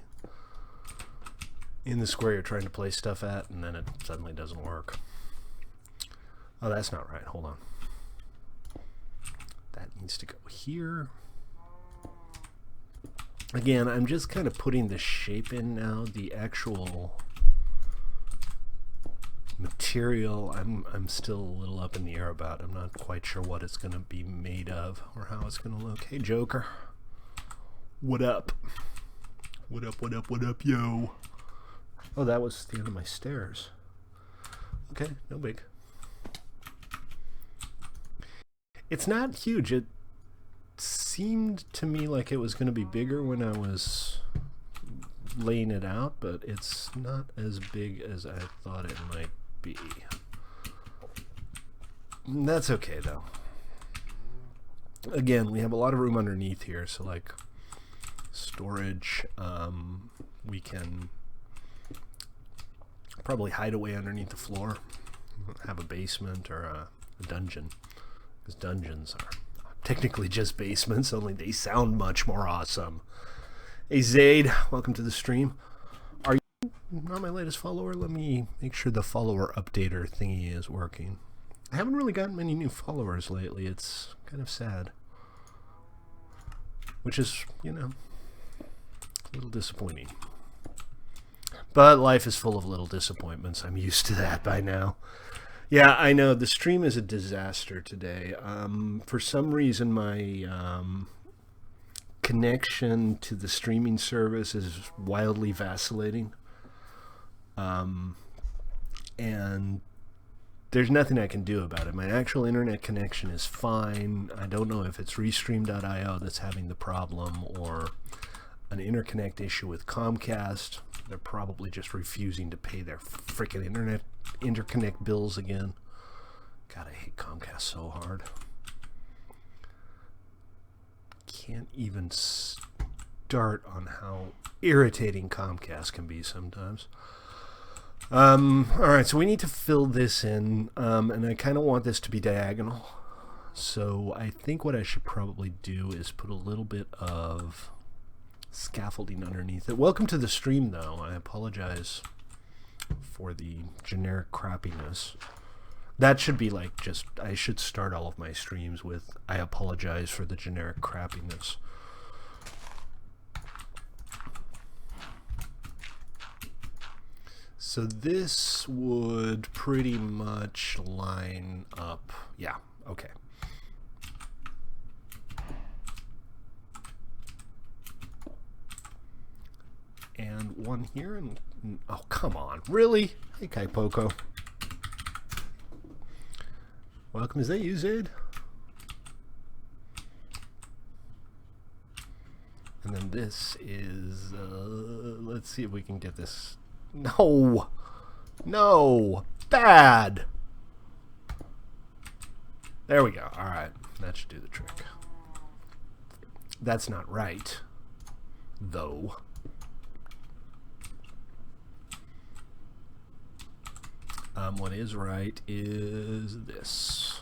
square you're trying to place stuff at, and then it suddenly doesn't work. Oh, that's not right. Hold on. That needs to go here. Again, I'm just kind of putting the shape in now. The actual material I'm still a little up in the air about. I'm not quite sure what it's going to be made of or how it's going to look. Hey Joker, what up? What up, what up, what up, yo? Oh, that was the end of my stairs. Okay, no big. It's not huge. It seemed to me like it was going to be bigger when I was laying it out, but it's not as big as I thought it might be. That's okay, though. Again, we have a lot of room underneath here, so like storage, we can probably hide away underneath the floor, have a basement or a dungeon, because dungeons are technically just basements, only they sound much more awesome. Hey Zaid, welcome to the stream. Are you not my latest follower? Let me make sure the follower updater thingy is working. I haven't really gotten many new followers lately. It's kind of sad. Which is, you know, a little disappointing. But life is full of little disappointments. I'm used to that by now. Yeah, I know. The stream is a disaster today. For some reason, my connection to the streaming service is wildly vacillating. And there's nothing I can do about it. My actual internet connection is fine. I don't know if it's Restream.io that's having the problem or an interconnect issue with Comcast. They're probably just refusing to pay their freaking interconnect bills again. God, I hate Comcast so hard. Can't even start on how irritating Comcast can be sometimes. Alright, so we need to fill this in, and I kind of want this to be diagonal. So I think what I should probably do is put a little bit of scaffolding underneath it. Welcome to the stream, though. I apologize for the generic crappiness. That should be like just, I should start all of my streams with, I apologize for the generic crappiness. So this would pretty much line up. Yeah, okay. And one here, and oh, come on, really? Hey, Kaipoko. Welcome, is that you, Zaid? And then this is, let's see if we can get this. No! No! Bad! There we go. Alright, that should do the trick. That's not right, though. What is right is this.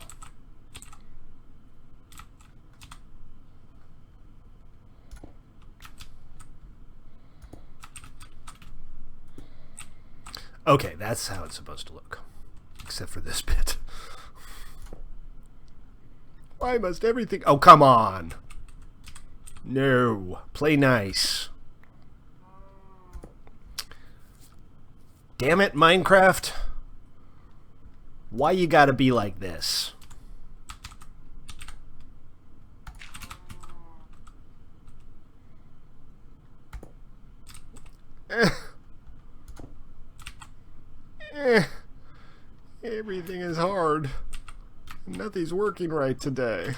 Okay, that's how it's supposed to look. Except for this bit. Why must everything... Oh, come on! No. Play nice. Damn it, Minecraft. Why you gotta be like this? Everything is hard. Nothing's working right today.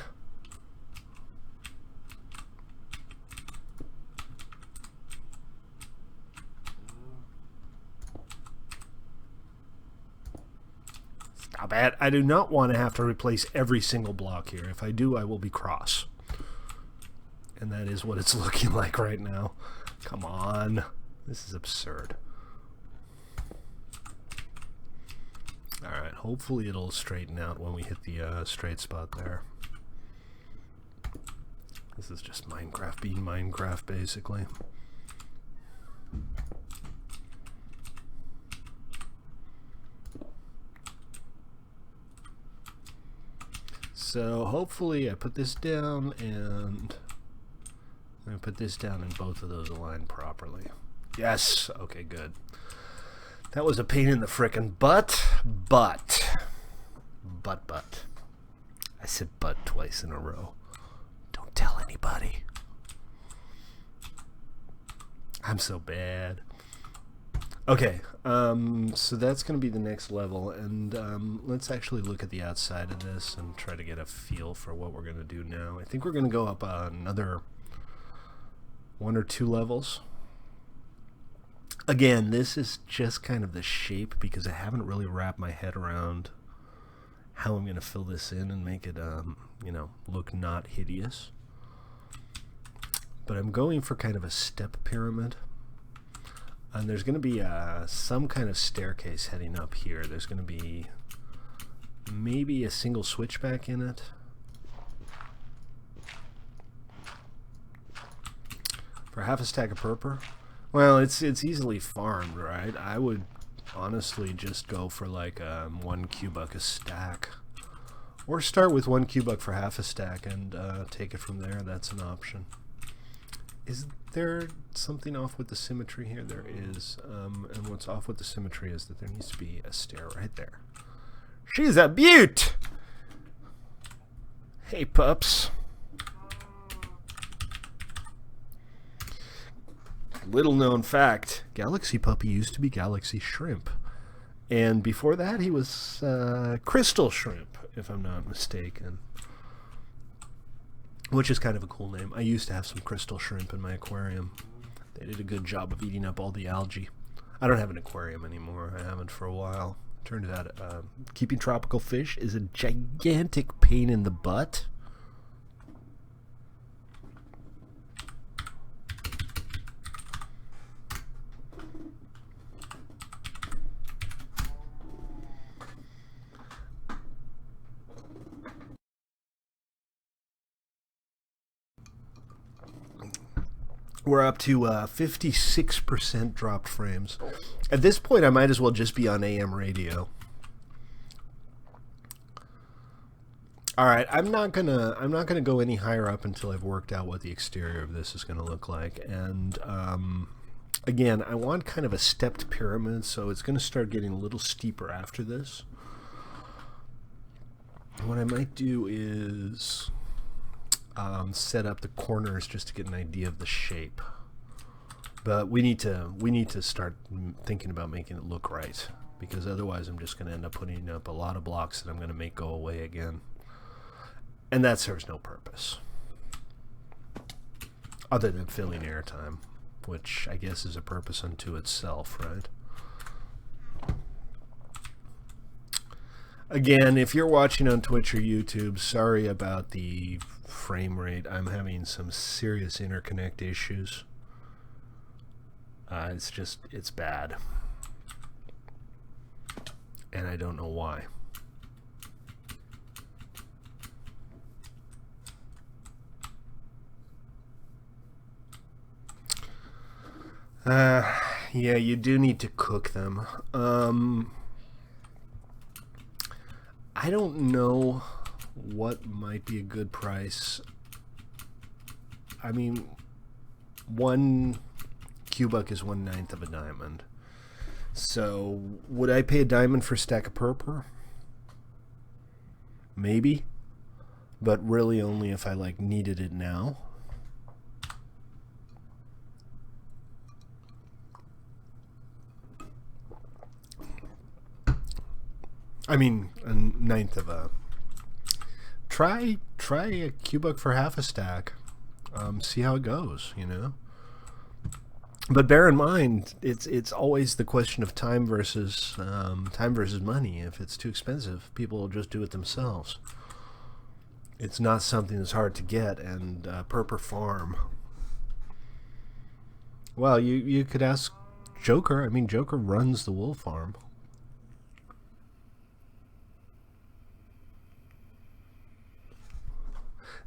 Stop it. I do not want to have to replace every single block here. If I do, I will be cross. And that is what it's looking like right now. Come on. This is absurd. Alright, hopefully it'll straighten out when we hit the straight spot there. This is just Minecraft being Minecraft, basically. So hopefully I put this down and I'm going to put this down and both of those align properly. Yes! Okay, good. That was a pain in the frickin' butt. I said butt twice in a row. Don't tell anybody. I'm so bad. Okay, so that's going to be the next level, and let's actually look at the outside of this and try to get a feel for what we're going to do now. I think we're going to go up another 1 or 2 levels. Again, this is just kind of the shape because I haven't really wrapped my head around how I'm going to fill this in and make it, you know, look not hideous. But I'm going for kind of a step pyramid. And there's going to be some kind of staircase heading up here. There's going to be maybe a single switchback in it. For half a stack of purple. Well, it's easily farmed, right? I would honestly just go for like 1 cubic a stack. Or start with 1 cubic for half a stack and take it from there. That's an option. Is there something off with the symmetry here? There is. And what's off with the symmetry is that there needs to be a stair right there. She's a beaut! Hey, pups. Little known fact, Galaxy Puppy used to be Galaxy Shrimp. And before that, he was Crystal Shrimp, if I'm not mistaken. Which is kind of a cool name. I used to have some crystal shrimp in my aquarium. They did a good job of eating up all the algae. I don't have an aquarium anymore. I haven't for a while. Turns out keeping tropical fish is a gigantic pain in the butt. We're up to 56% dropped frames. At this point, I might as well just be on AM radio. All right, I'm not gonna go any higher up until I've worked out what the exterior of this is gonna look like. And again, I want kind of a stepped pyramid, so it's gonna start getting a little steeper after this. What I might do is set up the corners just to get an idea of the shape. But we need to start thinking about making it look right, because otherwise I'm just going to end up putting up a lot of blocks that I'm going to make go away again, and that serves no purpose other than filling airtime, which I guess is a purpose unto itself, right? Again, if you're watching on Twitch or YouTube, sorry about the frame rate. I'm having some serious interconnect issues. It's bad. And I don't know why. Yeah, you do need to cook them. I don't know what might be a good price. I mean, 1 cubic is 1/9 of a diamond. So, would I pay a diamond for a stack of purple? Maybe. But really only if I like needed it now. I mean, 1/9 of a... Try a cubic for half a stack. See how it goes, you know? But bear in mind, it's always the question of time versus money. If it's too expensive, people will just do it themselves. It's not something that's hard to get, and purple farm. Well, you could ask Joker. I mean, Joker runs the wool farm.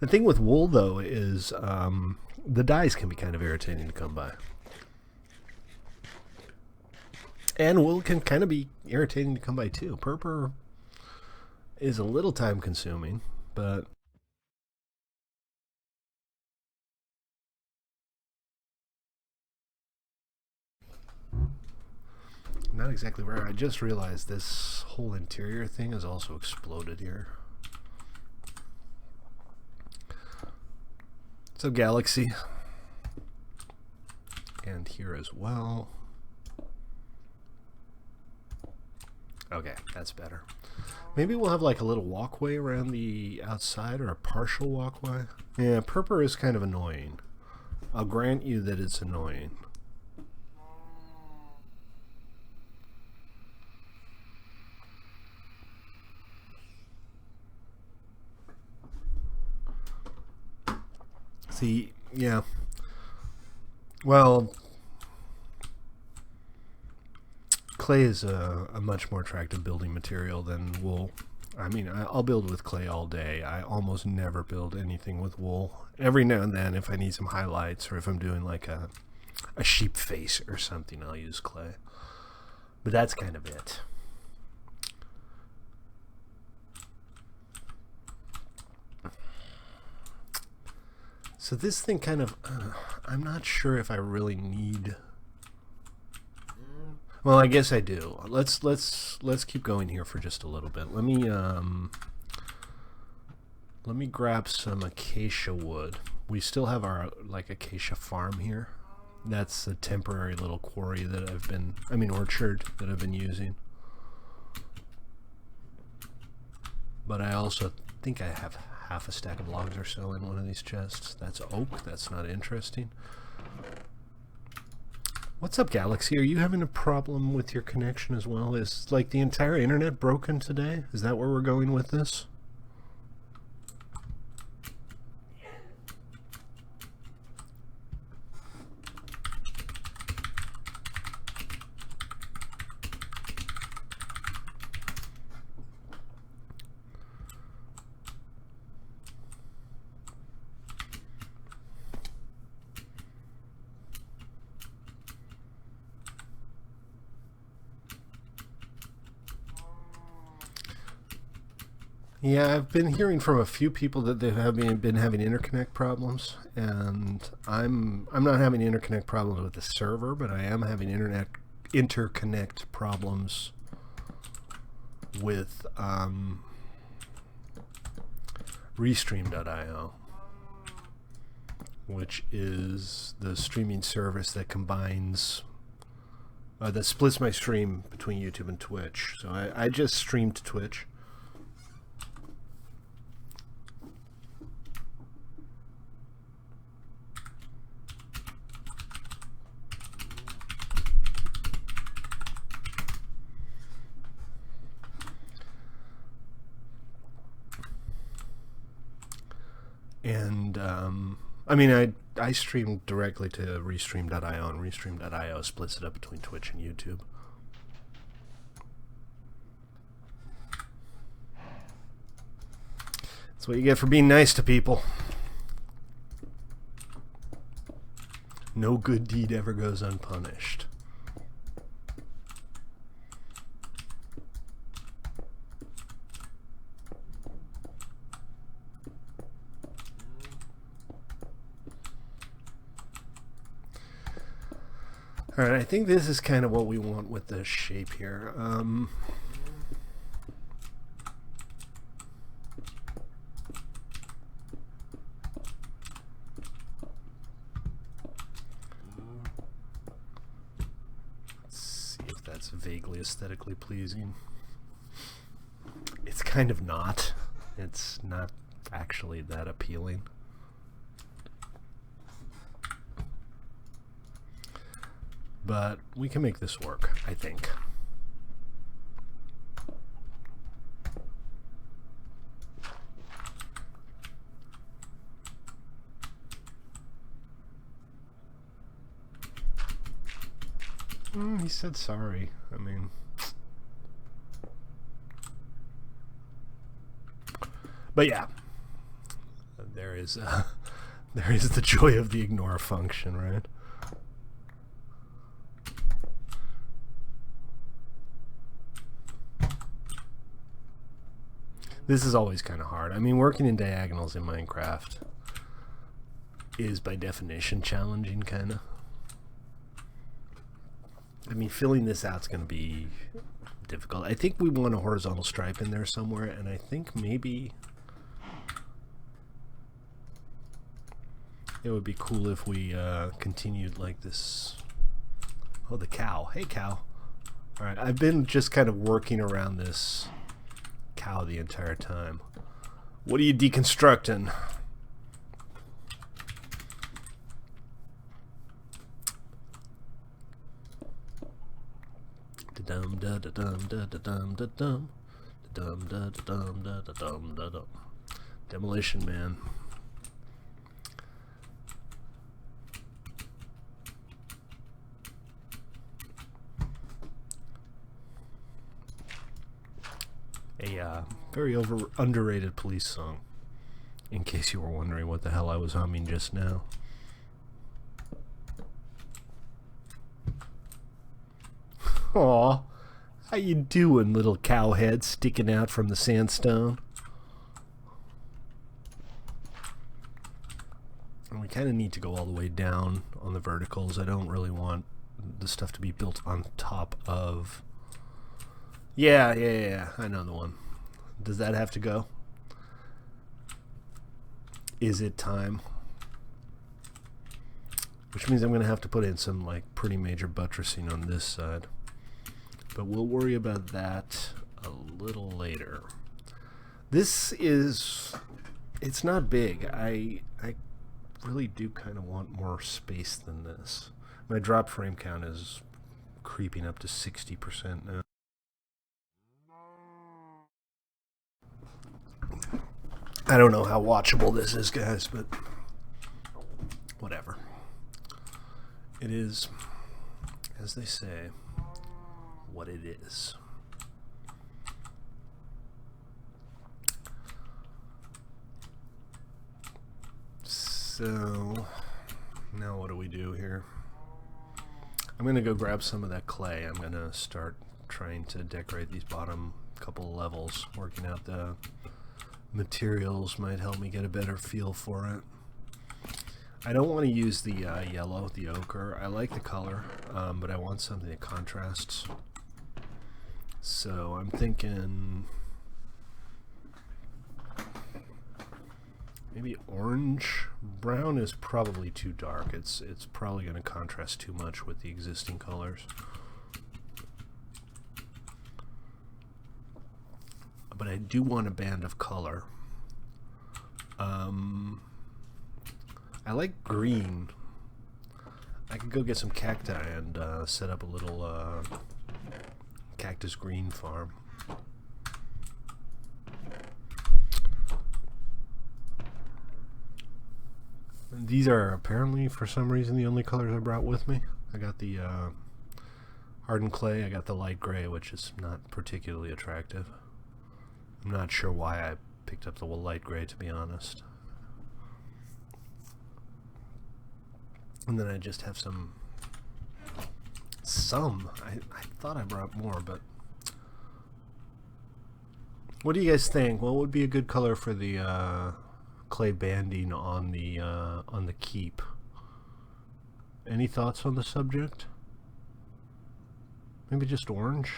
The thing with wool, though, is the dyes can be kind of irritating to come by. And wool can kind of be irritating to come by, too. Purple is a little time-consuming, but... Not exactly where. I just realized this whole interior thing has also exploded here. So Galaxy, and here as well. Okay, that's better. Maybe we'll have like a little walkway around the outside, or a partial walkway. Yeah, purple is kind of annoying. I'll grant you that it's annoying. See, yeah. Well, clay is a much more attractive building material than wool. I mean, I'll build with clay all day. I almost never build anything with wool. Every now and then, if I need some highlights, or if I'm doing like a sheep face or something, I'll use clay. But that's kind of it. So this thing kind of, I'm not sure if I really need. Well, I guess I do. Let's keep going here for just a little bit. Let me grab some acacia wood. We still have our like acacia farm here. That's a temporary little quarry that orchard that I've been using. But I also think I have half a stack of logs or so in one of these chests. That's oak. That's not interesting. What's up, Galaxy? Are you having a problem with your connection as well? Is like the entire internet broken today? Is that where we're going with this? Yeah, I've been hearing from a few people that they've been having interconnect problems, and I'm not having interconnect problems with the server, but I am having interconnect problems with Restream.io, which is the streaming service that combines that splits my stream between YouTube and Twitch. So I just stream to Twitch. And I mean, I stream directly to Restream.io, and Restream.io splits it up between Twitch and YouTube. That's what you get for being nice to people. No good deed ever goes unpunished. Alright, I think this is kind of what we want with the shape here. Let's see if that's vaguely aesthetically pleasing. It's kind of not. It's not actually that appealing. But we can make this work, I think. He said sorry. I mean... But yeah. There is the joy of the ignore function, right? This is always kind of hard. I mean, working in diagonals in Minecraft is by definition challenging, kind of. I mean, filling this out is going to be difficult. I think we want a horizontal stripe in there somewhere, and I think maybe it would be cool if we continued like this. Oh, the cow. Hey, cow. Alright, I've been just kind of working around this cow the entire time. What are you deconstructing? Da-dum da-da-dum da-da-dum da-dum. Da-dum da-da-dum da-da-dum da-dum. Demolition Man. A very underrated Police song, in case you were wondering what the hell I was humming just now. Aw, how you doing, little cowhead sticking out from the sandstone? And we kind of need to go all the way down on the verticals. I don't really want the stuff to be built on top of... Yeah, I know the one. Does that have to go? Is it time? Which means I'm going to have to put in some like pretty major buttressing on this side. But we'll worry about that a little later. This is... It's not big. I really do kind of want more space than this. My drop frame count is creeping up to 60% now. I don't know how watchable this is, guys, but whatever. It is, as they say, what it is. So, now what do we do here? I'm going to go grab some of that clay. I'm going to start trying to decorate these bottom couple levels. Working out the materials might help me get a better feel for it. I don't want to use the yellow, the ochre. I like the color, but I want something that contrasts. So I'm thinking maybe orange. Brown is probably too dark. It's probably going to contrast too much with the existing colors. But I do want a band of color. I like green. I could go get some cacti and set up a little cactus green farm. These are apparently, for some reason, the only colors I brought with me. I got the hardened clay, I got the light gray, which is not particularly attractive. I'm not sure why I picked up the light gray, to be honest. And then I just have some. I thought I brought more, but what do you guys think? What would be a good color for the clay banding on the keep? Any thoughts on the subject? Maybe just orange?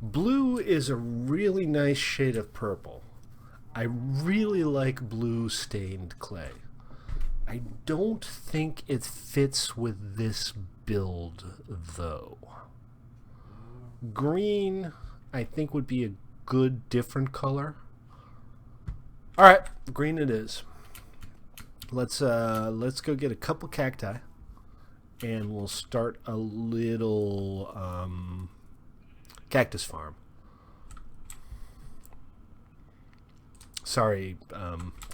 Blue is a really nice shade of purple. I really like blue stained clay. I don't think it fits with this build, though. Green, I think, would be a good different color. Alright, green it is. Let's go get a couple cacti, and we'll start a little cactus farm. Sorry,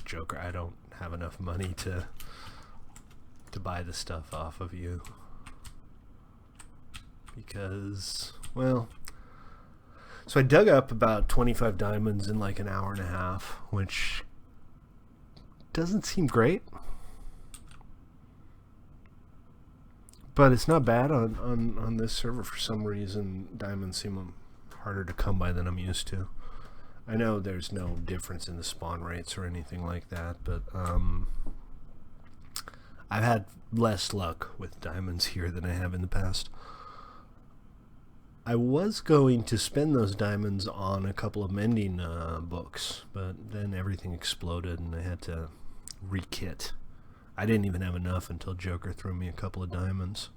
Joker, I don't have enough money to buy the stuff off of you. Because, well, so I dug up about 25 diamonds in like an hour and a half, which doesn't seem great. But it's not bad on this server. For some reason, diamonds seem harder to come by than I'm used to. I know there's no difference in the spawn rates or anything like that, but I've had less luck with diamonds here than I have in the past. I was going to spend those diamonds on a couple of mending books, but then everything exploded and I had to re-kit. I didn't even have enough until Joker threw me a couple of diamonds.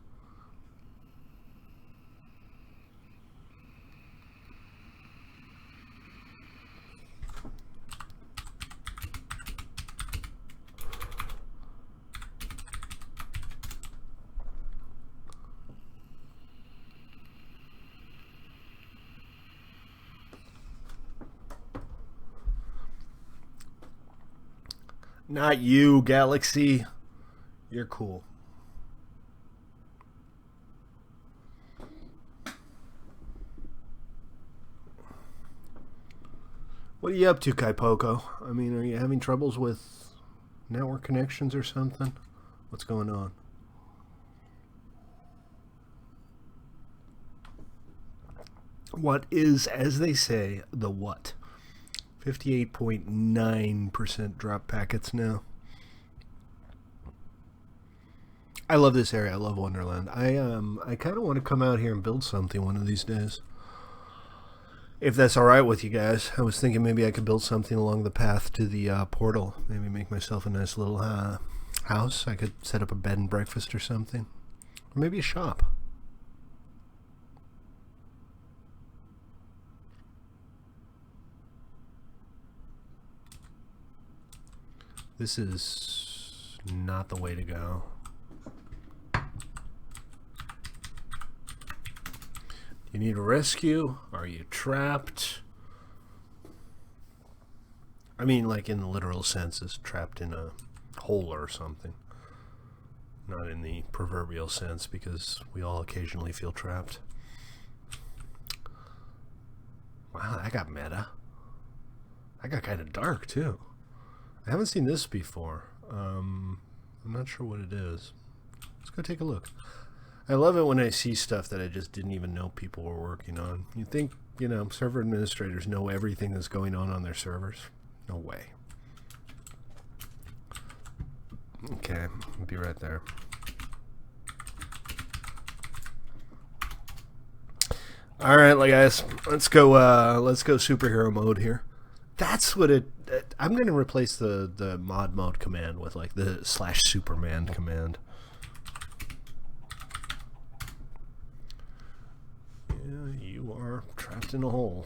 Not you, Galaxy. You're cool. What are you up to, Kaipoko? I mean, are you having troubles with network connections or something? What's going on? What is, as they say, the what? 58.9% drop packets now. I love this area. I love Wonderland. I kind of want to come out here and build something one of these days. If that's all right with you guys. I was thinking maybe I could build something along the path to the portal. Maybe make myself a nice little house. I could set up a bed and breakfast or something. Or maybe a shop. This is not the way to go. You need a rescue? Are you trapped? I mean, like in the literal sense, is trapped in a hole or something. Not in the proverbial sense, because we all occasionally feel trapped. Wow, that got meta. That got kind of dark, too. I haven't seen this before. I'm not sure what it is. Let's go take a look. I love it when I see stuff that I just didn't even know people were working on. You think, you know, server administrators know everything that's going on their servers? No way. Okay, I'll be right there. All right, guys, let's go superhero mode here. That's what it. I'm going to replace the mod mode command with like the /Superman command. Yeah, you are trapped in a hole.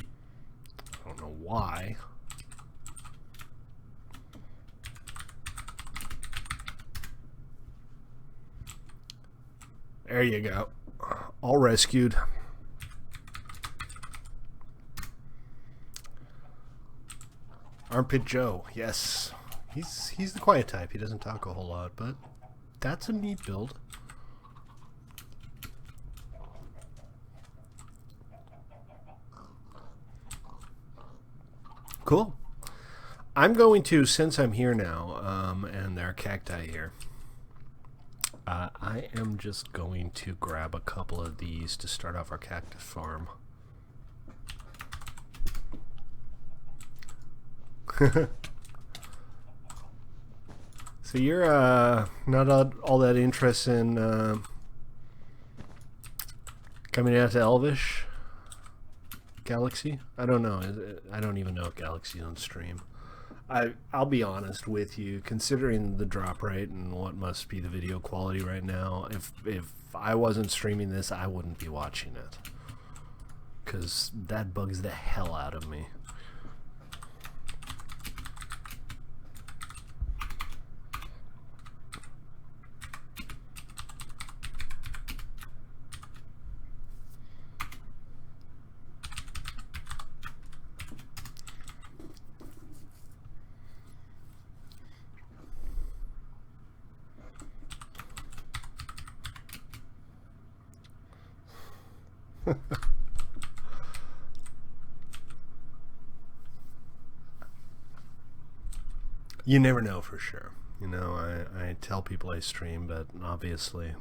I don't know why. There you go. All rescued. Armpit Joe, yes. He's the quiet type. He doesn't talk a whole lot, but that's a neat build. Cool. I'm going to, since I'm here now, and there are cacti here, I am just going to grab a couple of these to start off our cactus farm. So you're not all that interested in coming out to Elvish, Galaxy? I don't know. I don't even know if Galaxy's on stream. I'll be honest with you, considering the drop rate and what must be the video quality right now, if I wasn't streaming this, I wouldn't be watching it. Because that bugs the hell out of me. You never know for sure. You know, I tell people I stream, but obviously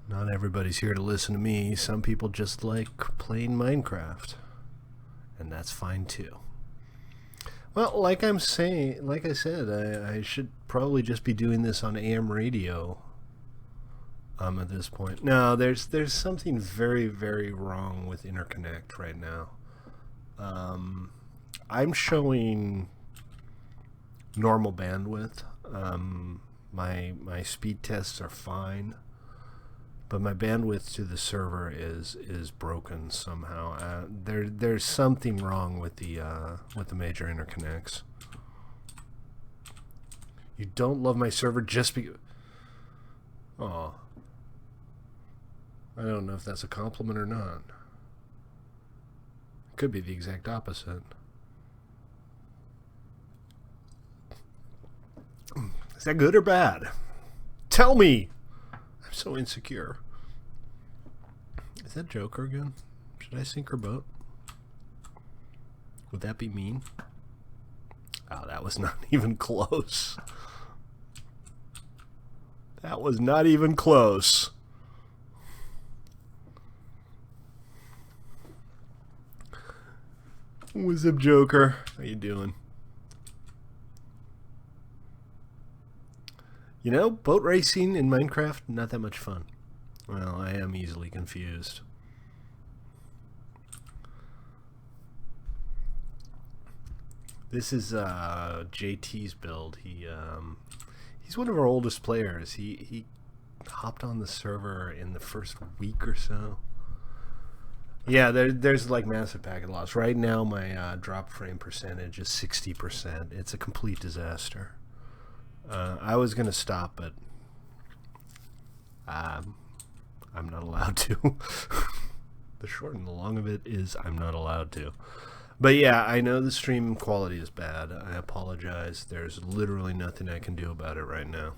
Not everybody's here to listen to me. Some people just like playing Minecraft. And that's fine too. Well, like I said, I should probably just be doing this on AM radio at this point. No, there's something very, very wrong with Interconnect right now. I'm showing normal bandwidth. My speed tests are fine, but my bandwidth to the server is broken somehow. There's something wrong with the major interconnects. You don't love my server just because... Oh, I don't know if that's a compliment or not. Could be the exact opposite. Is that good or bad? Tell me! I'm so insecure. Is that Joker again? Should I sink her boat? Would that be mean? Oh, that was not even close. That was not even close. What's up, Joker? How you doing? You know, boat racing in Minecraft, not that much fun. Well, I am easily confused. This is JT's build. He's one of our oldest players. He hopped on the server in the first week or so. Yeah, there's like massive packet loss. Right now, my drop frame percentage is 60%. It's a complete disaster. I was going to stop, but I'm not allowed to. The short and the long of it is I'm not allowed to. But yeah, I know the stream quality is bad. I apologize. There's literally nothing I can do about it right now.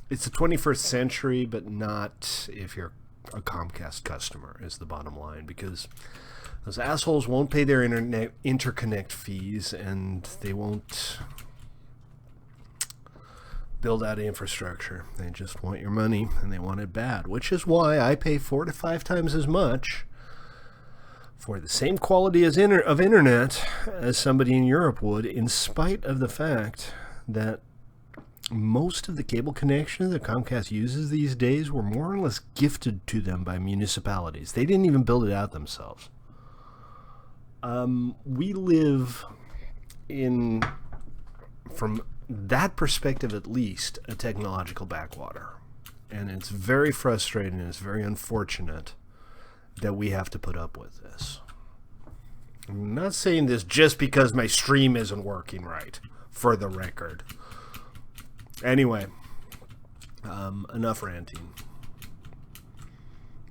It's the 21st century, but not if you're a Comcast customer, is the bottom line, because those assholes won't pay their interconnect fees, and they won't build out infrastructure. They just want your money, and they want it bad, which is why I pay 4 to 5 times as much for the same quality of internet as somebody in Europe would, in spite of the fact that most of the cable connections that Comcast uses these days were more or less gifted to them by municipalities. They didn't even build it out themselves. We live in, from that perspective at least, a technological backwater. And it's very frustrating and it's very unfortunate that we have to put up with this. I'm not saying this just because my stream isn't working right, for the record. Anyway, enough ranting.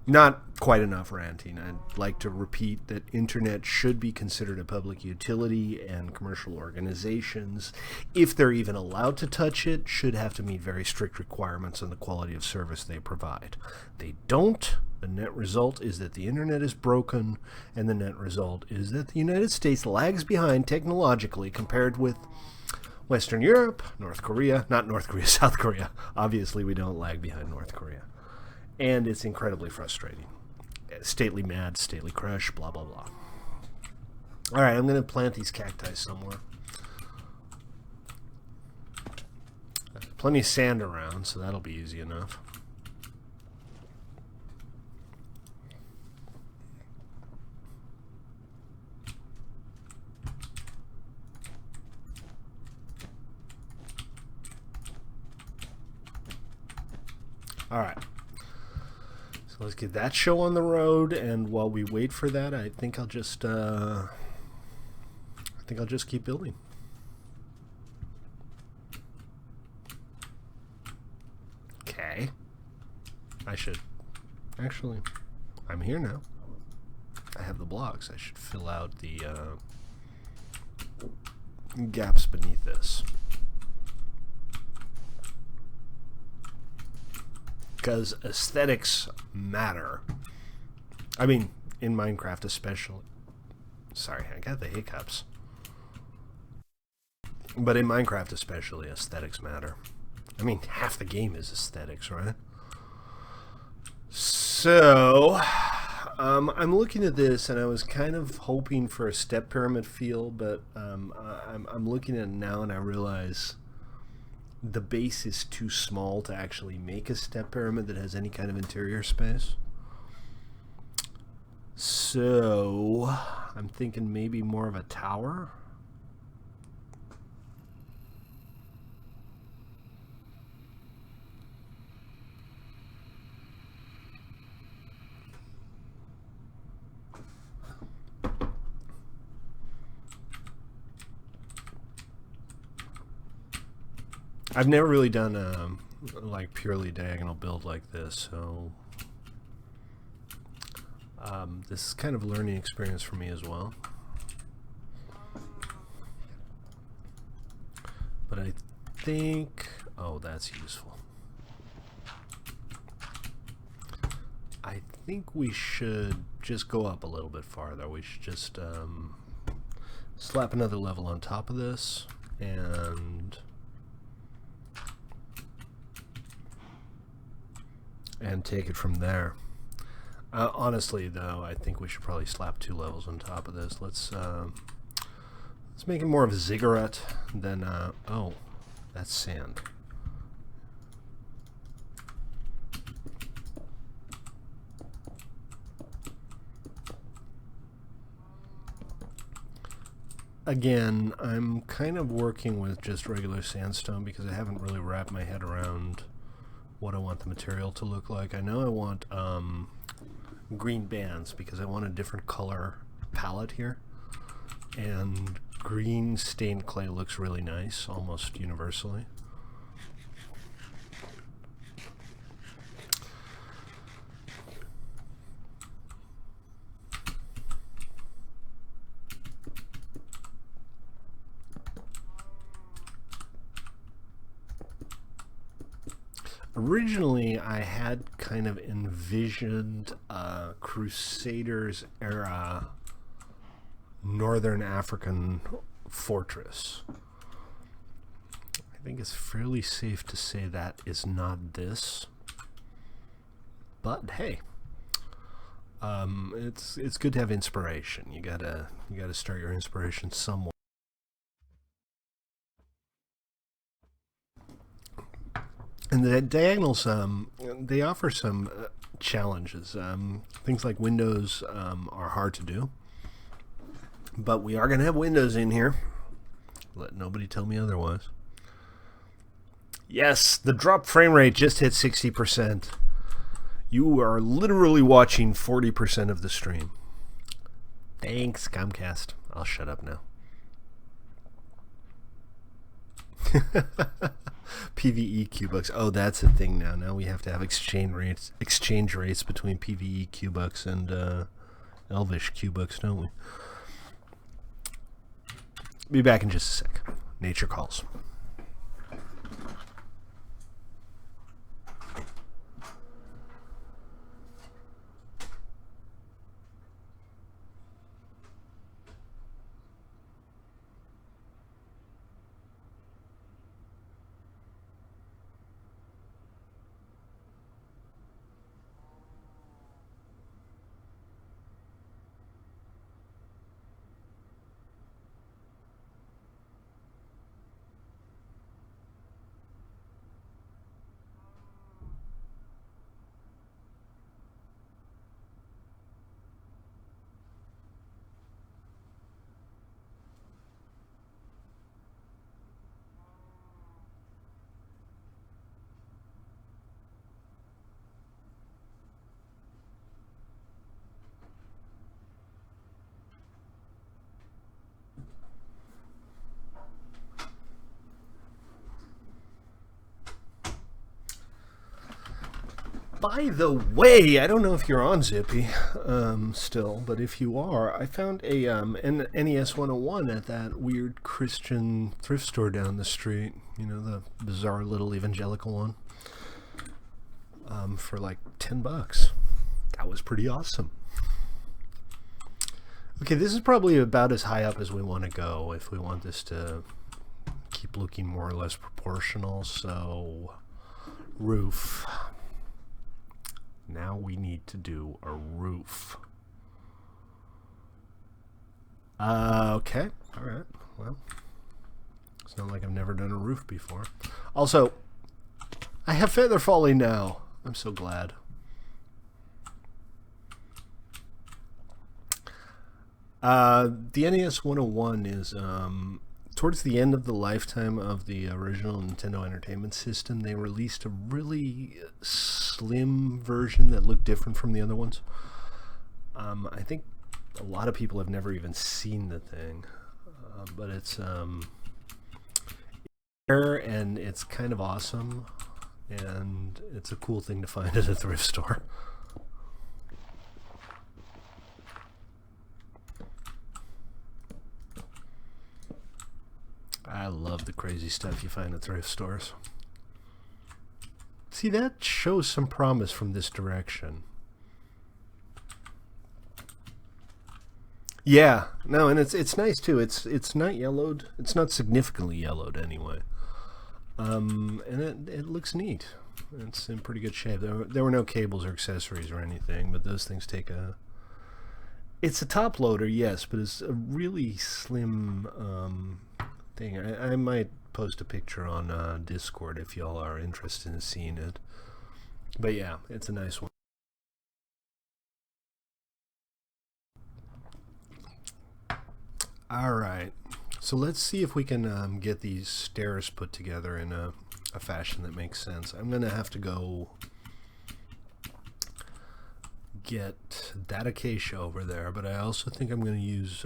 Not quite enough ranting. I'd like to repeat that internet should be considered a public utility, and commercial organizations, if they're even allowed to touch it, should have to meet very strict requirements on the quality of service they provide. They don't. The net result is that the internet is broken, and the net result is that the United States lags behind technologically compared with Western Europe, North Korea, not North Korea, South Korea. Obviously, we don't lag behind North Korea. And it's incredibly frustrating. Stately mad, stately crush, blah, blah, blah. All right, I'm going to plant these cacti somewhere. Plenty of sand around, so that'll be easy enough. All right, so let's get that show on the road, and while we wait for that, I think I'll just keep building. Okay, I should actually. I'm here now. I have the blocks. I should fill out the gaps beneath this. Because aesthetics matter. I mean, in Minecraft especially. Sorry, I got the hiccups. But in Minecraft especially, aesthetics matter. I mean, half the game is aesthetics, right? So, I'm looking at this, and I was kind of hoping for a step pyramid feel, but I'm looking at it now, and I realize the base is too small to actually make a step pyramid that has any kind of interior space. So, I'm thinking maybe more of a tower. I've never really done a like purely diagonal build like this, so this is kind of a learning experience for me as well. But I think, oh, that's useful. I think we should just go up a little bit farther. We should just slap another level on top of this and take it from there. Honestly, though, I think we should probably slap 2 levels on top of this. Let's make it more of a ziggurat than oh, that's sand. Again, I'm kind of working with just regular sandstone because I haven't really wrapped my head around what I want the material to look like. I know I want green bands because I want a different color palette here, and green stained clay looks really nice almost universally. Originally, I had kind of envisioned a Crusaders era Northern African fortress. I think it's fairly safe to say that is not this, but hey, it's good to have inspiration. You gotta start your inspiration somewhere. And the diagonals, they offer some challenges. Things like windows are hard to do. But we are going to have windows in here. Let nobody tell me otherwise. Yes, the drop frame rate just hit 60%. You are literally watching 40% of the stream. Thanks, Comcast. I'll shut up now. PvE Q-Bucks. Oh, that's a thing now. Now we have to have exchange rates between PvE Q-Bucks and Elvish Q-Bucks, don't we? Be back in just a sec. Nature calls. By the way, I don't know if you're on Zippy still, but if you are, I found a an NES 101 at that weird Christian thrift store down the street. You know, the bizarre little evangelical one. For like $10. That was pretty awesome. Okay, this is probably about as high up as we want to go if we want this to keep looking more or less proportional. So, roof. Now we need to do a roof. Okay. Alright. Well, it's not like I've never done a roof before. Also, I have feather falling now. I'm so glad. The NES 101 is towards the end of the lifetime of the original Nintendo Entertainment System. They released a really slim version that looked different from the other ones. I think a lot of people have never even seen the thing, but it's rare and it's kind of awesome, and it's a cool thing to find at a thrift store. I love the crazy stuff you find at thrift stores. See, that shows some promise from this direction. Yeah, no, and it's nice too. It's not yellowed. It's not significantly yellowed anyway. And it looks neat. It's in pretty good shape. There were no cables or accessories or anything, but those things take a... It's a top loader, yes, but it's a really slim thing. I might post a picture on Discord if y'all are interested in seeing it. But yeah, it's a nice one. Alright, so let's see if we can get these stairs put together in a fashion that makes sense. I'm going to have to go get that acacia over there, but I also think I'm going to use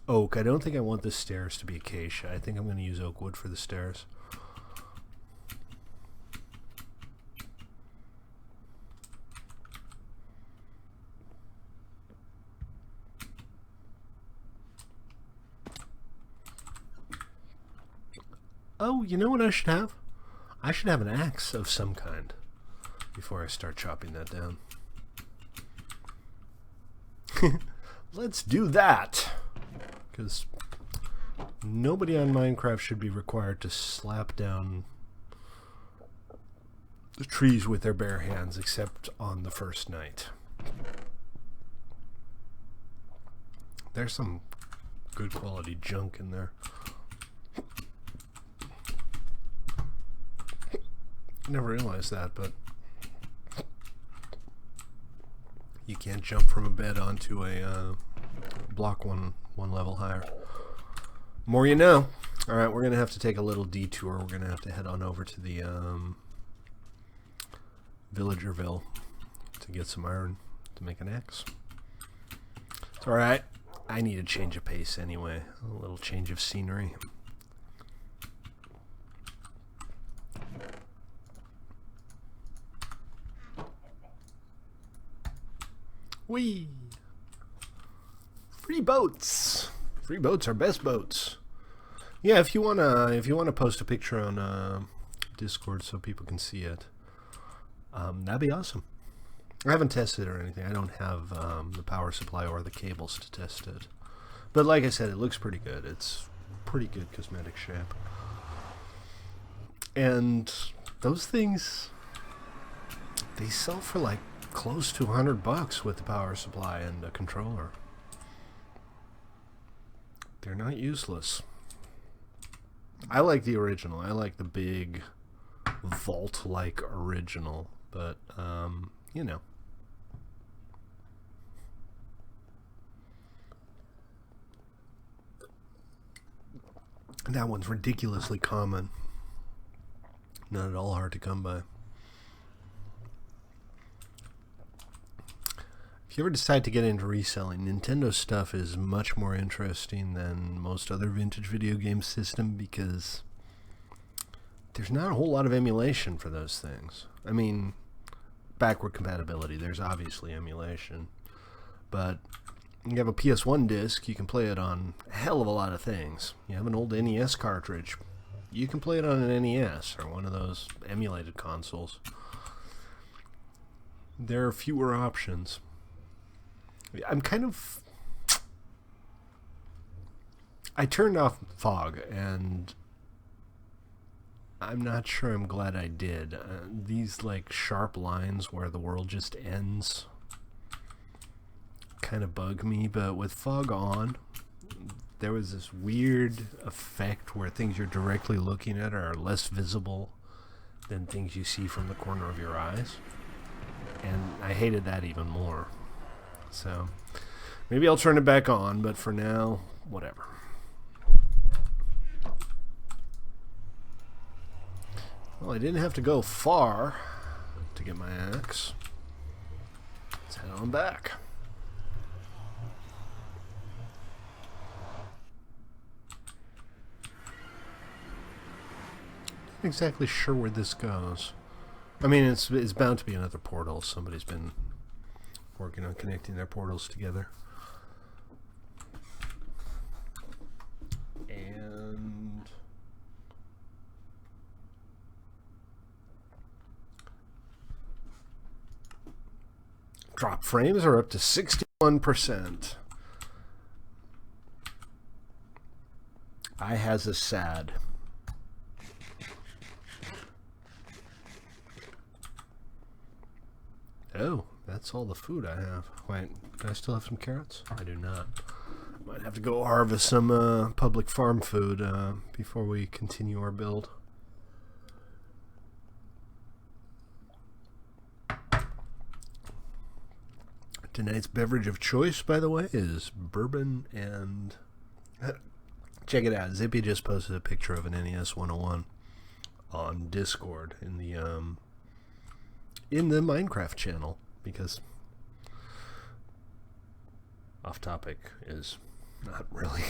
oak. I don't think I want the stairs to be acacia. I think I'm going to use oak wood for the stairs. Oh, you know what I should have? I should have an axe of some kind before I start chopping that down. Let's do that! Because nobody on Minecraft should be required to slap down the trees with their bare hands except on the first night. There's some good quality junk in there. Never realized that, but you can't jump from a bed onto a block one level higher. More you know. Alright, we're going to have to take a little detour. We're going to have to head on over to the Villagerville to get some iron to make an axe. It's alright. I need a change of pace anyway. A little change of scenery. Whee! Free boats. Free boats are best boats. Yeah, if you wanna post a picture on Discord so people can see it, that'd be awesome. I haven't tested it or anything. I don't have the power supply or the cables to test it. But like I said, it looks pretty good. It's pretty good cosmetic shape. And those things, they sell for like close to $100 with the power supply and a controller. They're not useless. I like the original. I like the big vault-like original, but you know. That one's ridiculously common. Not at all hard to come by. If you ever decide to get into reselling, Nintendo stuff is much more interesting than most other vintage video game system because there's not a whole lot of emulation for those things. I mean, backward compatibility, there's obviously emulation, but you have a PS1 disc, you can play it on a hell of a lot of things. You have an old NES cartridge, you can play it on an NES or one of those emulated consoles. There are fewer options. I turned off fog, and I'm not sure I'm glad I did. These like sharp lines where the world just ends kind of bug me, but with fog on, there was this weird effect where things you're directly looking at are less visible than things you see from the corner of your eyes. And I hated that even more. So maybe I'll turn it back on, but for now, whatever. Well, I didn't have to go far to get my axe. Let's head on back. Not exactly sure where this goes. I mean, it's bound to be another portal. Somebody's been working on connecting their portals together. And drop frames are up to 61%. I has a sad. Oh, that's all the food I have. Wait, do I still have some carrots? I do not. Might have to go harvest some public farm food before we continue our build. Tonight's beverage of choice, by the way, is bourbon and... Check it out. Zippy just posted a picture of an NES 101 on Discord in the Minecraft channel, because off topic is not really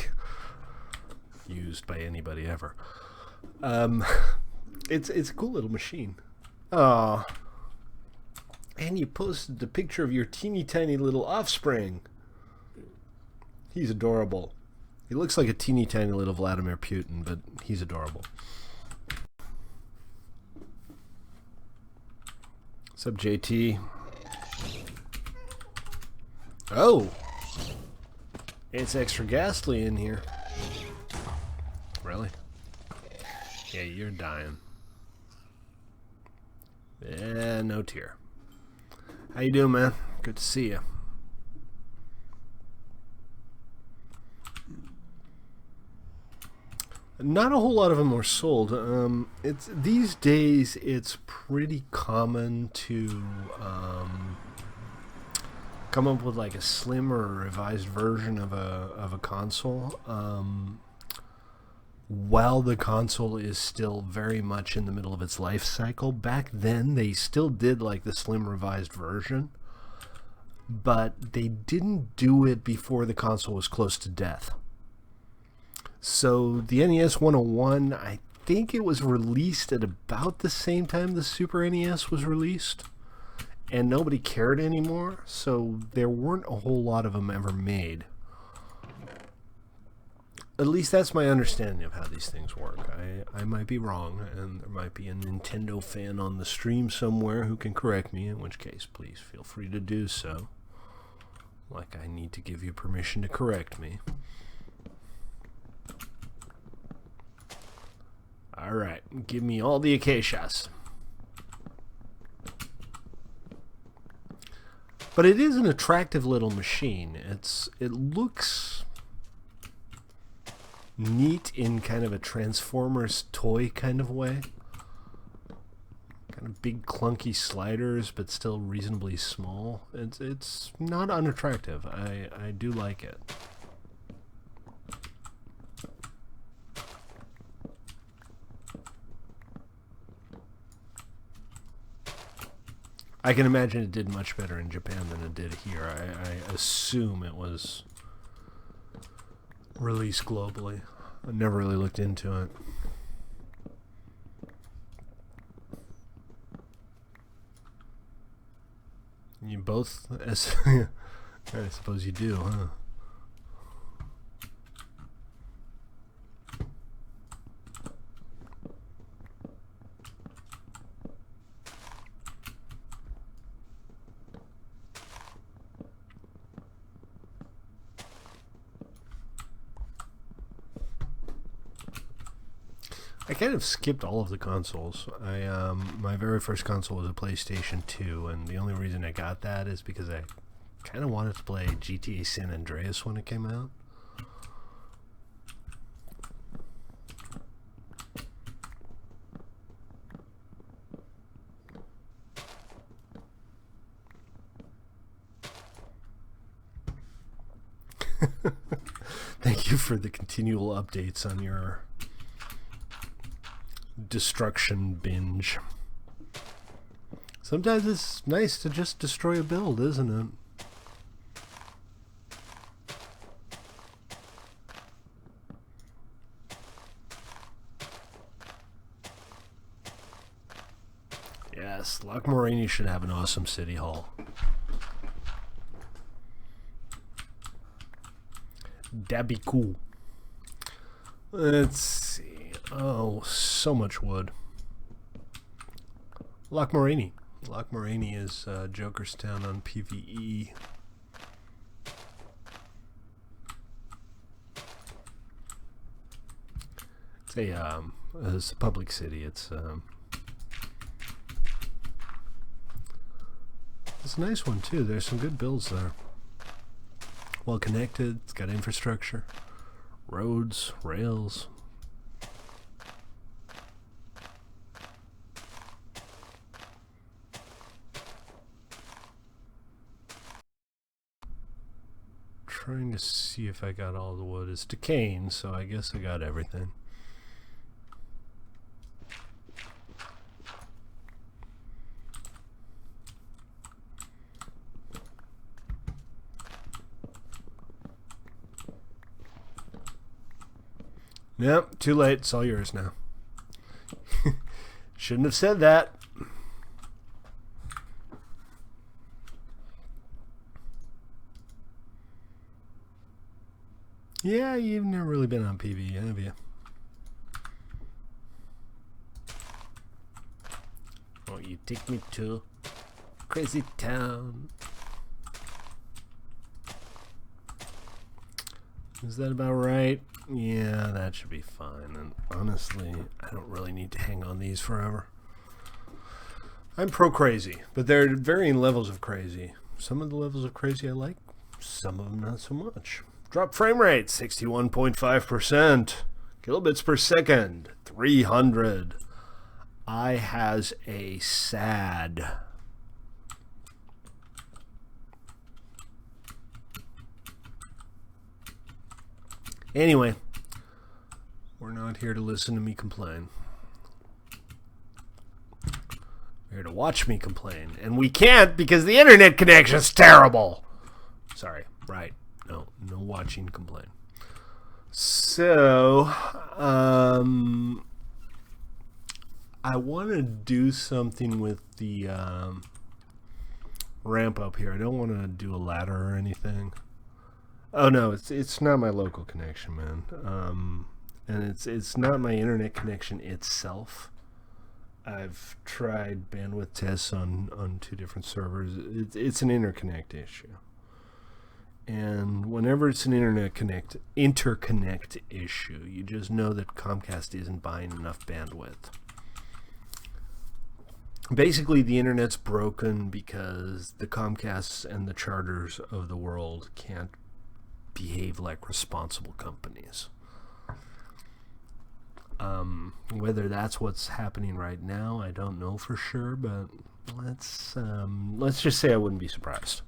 used by anybody ever. It's a cool little machine. Oh, and you posted the picture of your teeny tiny little offspring. He's adorable. He looks like a teeny tiny little Vladimir Putin, but he's adorable. What's up, JT? Oh! It's extra ghastly in here. Really? Yeah, you're dying. Yeah, no tear. How you doing, man? Good to see you. Not a whole lot of them are sold. It's these days it's pretty common to come up with like a slim or revised version of a console while the console is still very much in the middle of its life cycle. Back then they still did like the slim revised version, but they didn't do it before the console was close to death. So the NES 101, I think it was released at about the same time the Super NES was released, and nobody cared anymore, so there weren't a whole lot of them ever made. At least that's my understanding of how these things work. I might be wrong, and there might be a Nintendo fan on the stream somewhere who can correct me, in which case please feel free to do so. Like I need to give you permission to correct me. Alright, give me all the acacias. But it is an attractive little machine. It looks neat in kind of a Transformers toy kind of way. Kind of big clunky sliders, but still reasonably small. It's not unattractive. I do like it. I can imagine it did much better in Japan than it did here. I assume it was released globally. I never really looked into it. You both, I suppose you do, huh? I kind of skipped all of the consoles. My very first console was a PlayStation 2, and the only reason I got that is because I kind of wanted to play GTA San Andreas when it came out. Thank you for the continual updates on your destruction binge. Sometimes it's nice to just destroy a build, isn't it? Yes, Loch Moraine should have an awesome city hall. That'd be cool. Let's see. Oh, so much wood. Loch Moraine. Loch Moraine is Jokerstown on PvE. It's a public city. It's a nice one too. There's some good builds there. Well connected. It's got infrastructure, roads, rails. Trying to see if I got all the wood. It's decaying, so I guess I got everything. Yep, too late. It's all yours now. Shouldn't have said that. Yeah, you've never really been on PvE, have you? Oh, you take me to crazy town. Is that about right? Yeah, that should be fine. And honestly, I don't really need to hang on these forever. I'm pro crazy, but there are varying levels of crazy. Some of the levels of crazy I like, some of them not so much. Drop frame rate, 61.5%. Kilobits per second, 300. I has a sad. Anyway, we're not here to listen to me complain. We're here to watch me complain. And we can't because the internet connection's terrible. Sorry, right. No watching complain. So, I want to do something with the ramp up here. I don't want to do a ladder or anything. Oh no, it's not my local connection, man. And it's not my internet connection itself. I've tried bandwidth tests on 2 different servers. It's an interconnect issue. And whenever it's an interconnect issue, you just know that Comcast isn't buying enough bandwidth. Basically, the internet's broken because the Comcasts and the Charters of the world can't behave like responsible companies. Whether that's what's happening right now, I don't know for sure, but let's just say I wouldn't be surprised.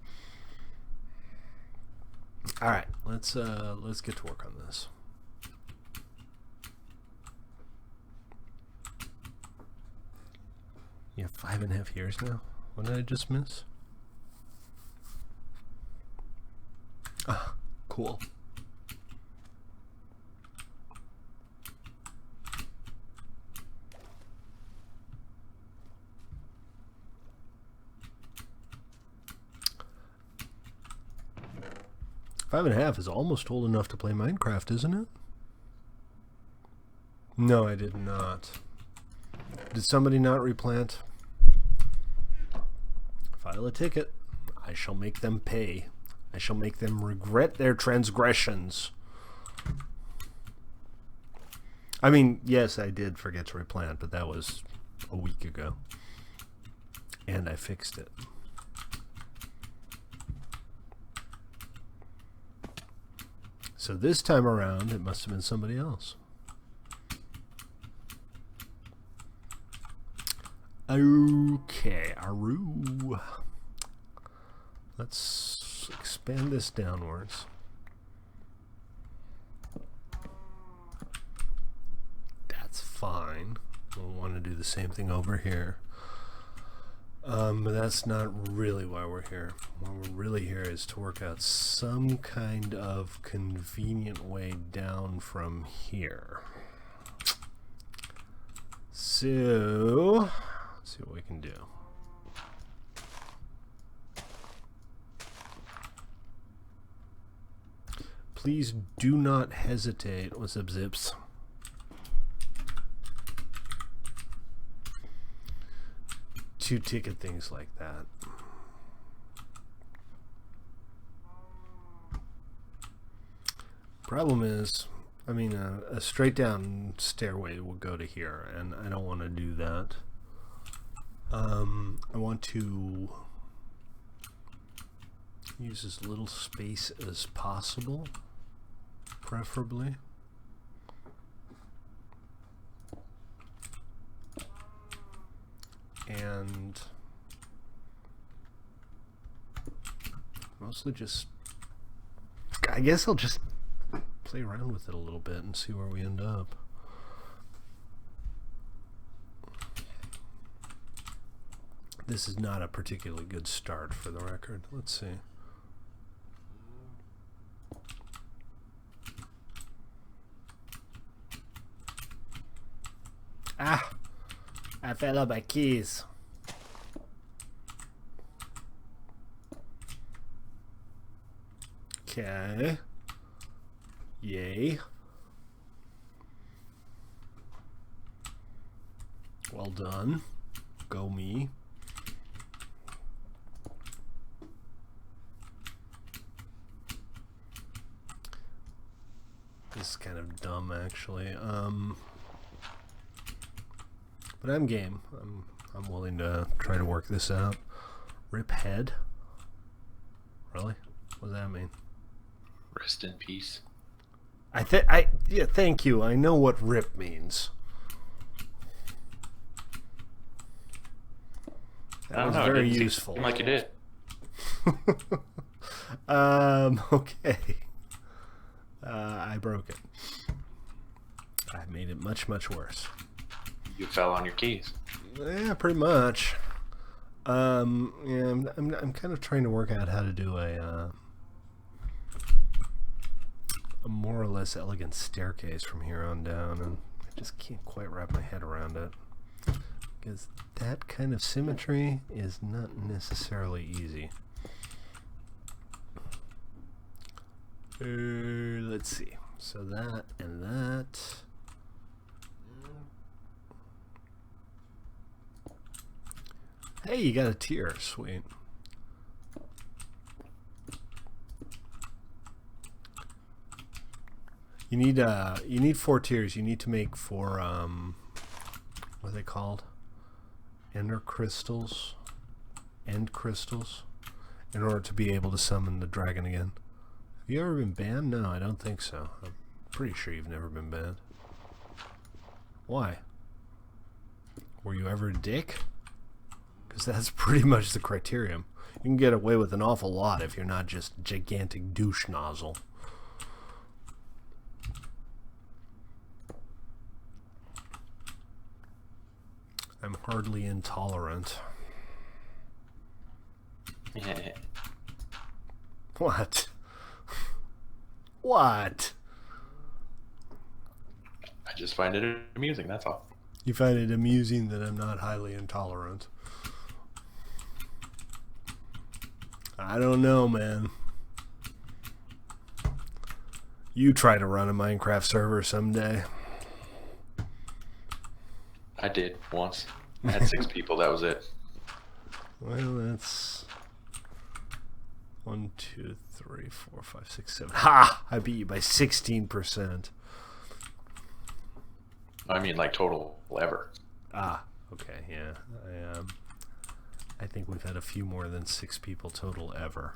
All right, let's get to work on this. You have 5.5 years now. What did I just miss? Ah, cool. Five and a half is almost old enough to play Minecraft, isn't it? No, I did not. Did somebody not replant? File a ticket. I shall make them pay. I shall make them regret their transgressions. I mean, yes, I did forget to replant, but that was a week ago. And I fixed it. So this time around, it must have been somebody else. Okay, Aru. Let's expand this downwards. That's fine. We'll want to do the same thing over here. But that's not really why we're here. Why we're really here is to work out some kind of convenient way down from here. So, let's see what we can do. Please do not hesitate. What's up, Zips? To ticket things like that. Problem is, I mean, a straight down stairway will go to here, and I don't want to do that. I want to use as little space as possible, preferably. And mostly just, I guess I'll just play around with it a little bit and see where we end up. This is not a particularly good start, for the record. Let's see. Ah! I fell on my keys. Okay. Yay. Well done. Go me. This is kind of dumb, actually. But I'm game. I'm willing to try to work this out. Rip head? Really? What does that mean? Rest in peace. Yeah, thank you. I know what rip means. That was very useful. Seem like you did. Okay. I broke it. I made it much, much worse. You fell on your keys. Yeah, pretty much. Yeah, I'm kind of trying to work out how to do a more or less elegant staircase from here on down, and I just can't quite wrap my head around it, because that kind of symmetry is not necessarily easy. Let's see. So that and that. Hey, you got a tier. Sweet. You need 4 tiers. You need to make 4 what are they called? Ender crystals. End crystals. In order to be able to summon the dragon again. Have you ever been banned? No, I don't think so. I'm pretty sure you've never been banned. Why? Were you ever a dick? Because that's pretty much the criterion. You can get away with an awful lot if you're not just gigantic douche nozzle. I'm hardly intolerant. What? What? I just find it amusing, that's all. You find it amusing that I'm not highly intolerant? I don't know, man. You try to run a Minecraft server someday. I did once. I had 6 people, that was it. Well, that's 1, 2, 3, 4, 5, 6, 7. Ha! I beat you by 16%. I mean, like total ever. Ah, okay, yeah. I think we've had a few more than 6 people total ever.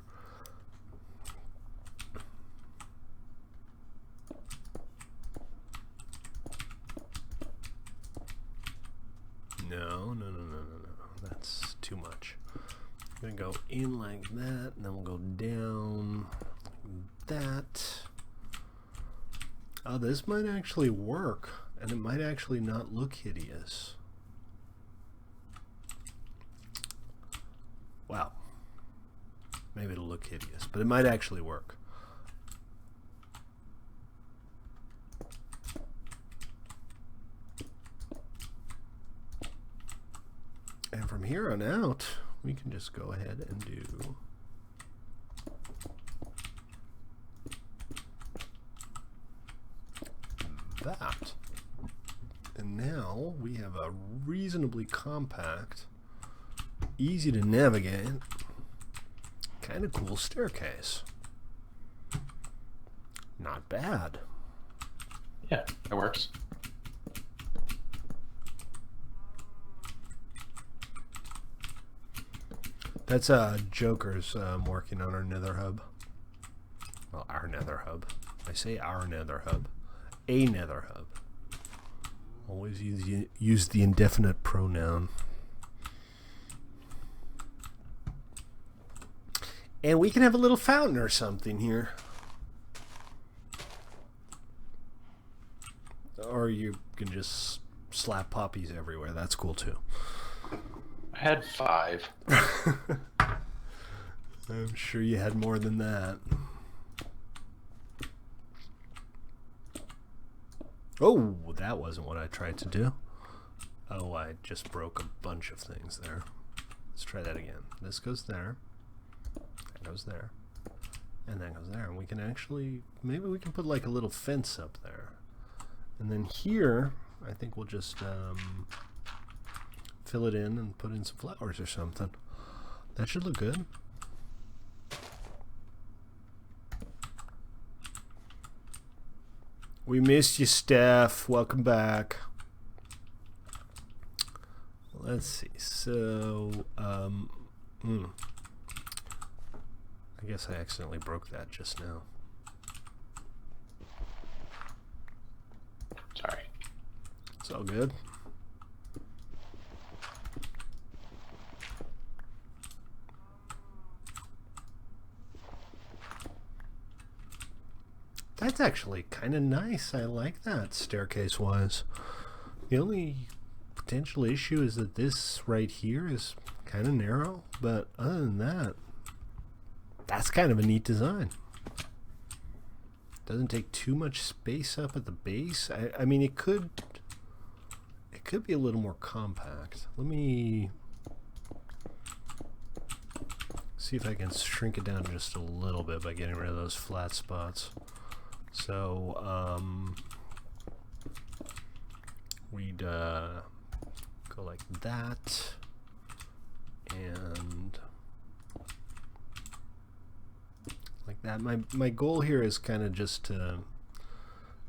No. That's too much. I'm gonna go in like that, and then we'll go down like that. Oh, this might actually work, and it might actually not look hideous. Wow. Maybe it'll look hideous, but it might actually work. And from here on out, we can just go ahead and do that. And now we have a reasonably compact, easy to navigate, kind of cool staircase. Not bad. Yeah, it works. That's Joker's working on our nether hub. Well, our nether hub. I say our nether hub. A nether hub. Always use the indefinite pronoun. And we can have a little fountain or something here. Or you can just slap poppies everywhere. That's cool too. I had 5. I'm sure you had more than that. Oh, that wasn't what I tried to do. Oh, I just broke a bunch of things there. Let's try that again. This goes there. That goes there. And that goes there. And we can actually, maybe we can put like a little fence up there. And then here, I think we'll just fill it in and put in some flowers or something. That should look good. We missed you, Steph. Welcome back. Let's see. So, I guess I accidentally broke that just now. Sorry. It's all good. That's actually kind of nice. I like that staircase-wise. The only potential issue is that this right here is kind of narrow, but other than that, that's kind of a neat design. Doesn't take too much space up at the base. I mean, it could be a little more compact. Let me see if I can shrink it down just a little bit by getting rid of those flat spots. So, we'd go like that, and like that. My goal here is kind of just to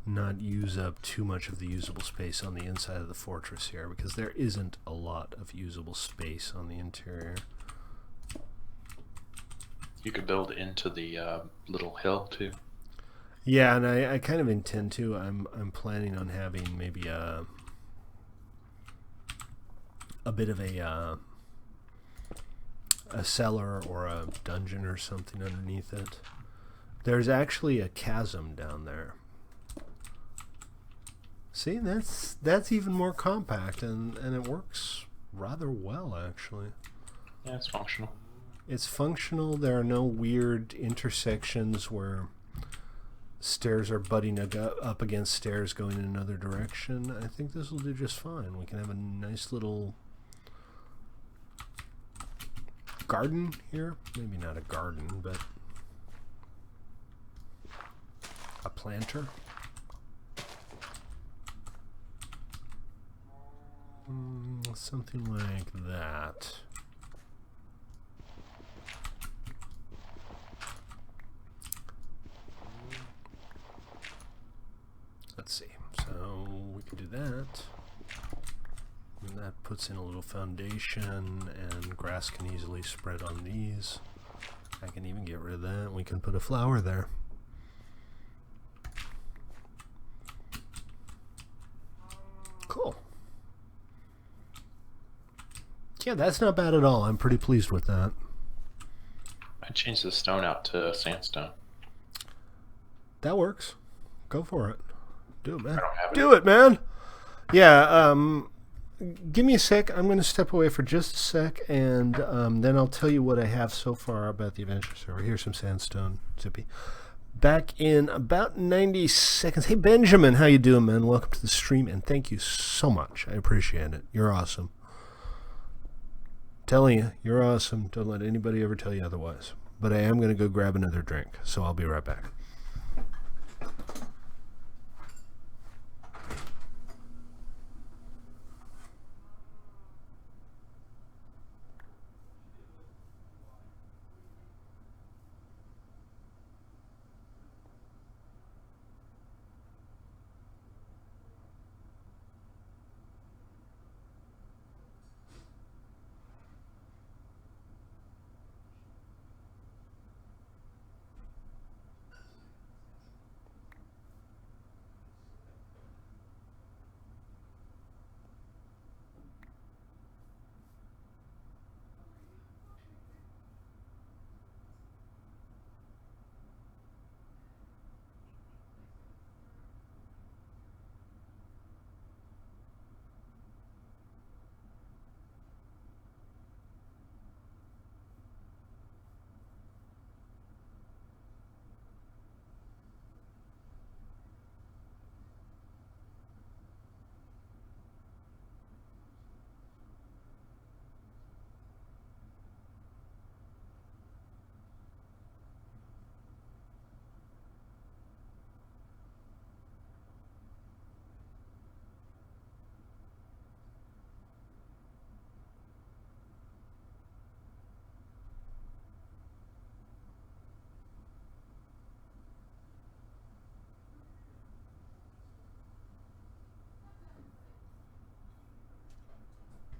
not use up too much of the usable space on the inside of the fortress here, because there isn't a lot of usable space on the interior. You could build into the little hill too. Yeah, and I kind of intend to. I'm planning on having maybe a bit of a cellar or a dungeon or something underneath it. There's actually a chasm down there. See, that's even more compact, and it works rather well actually. Yeah, it's functional. It's functional. There are no weird intersections where stairs are butting up against stairs going in another direction. I think this will do just fine. We can have a nice little garden here. Maybe not a garden, but a planter. Something like that. Let's see. So we can do that. And that puts in a little foundation, and grass can easily spread on these. I can even get rid of that. We can put a flower there. Cool. Yeah, that's not bad at all. I'm pretty pleased with that. I changed the stone out to sandstone. That works. Go for it. Do it, man. I don't have Do it, man. Yeah, give me a sec. I'm going to step away for just a sec, and then I'll tell you what I have so far about the adventure server. Here's some sandstone, Zippy. Back in about 90 seconds. Hey, Benjamin, how you doing, man? Welcome to the stream, and thank you so much. I appreciate it. You're awesome. Telling you, you're awesome. Don't let anybody ever tell you otherwise. But I am going to go grab another drink, so I'll be right back.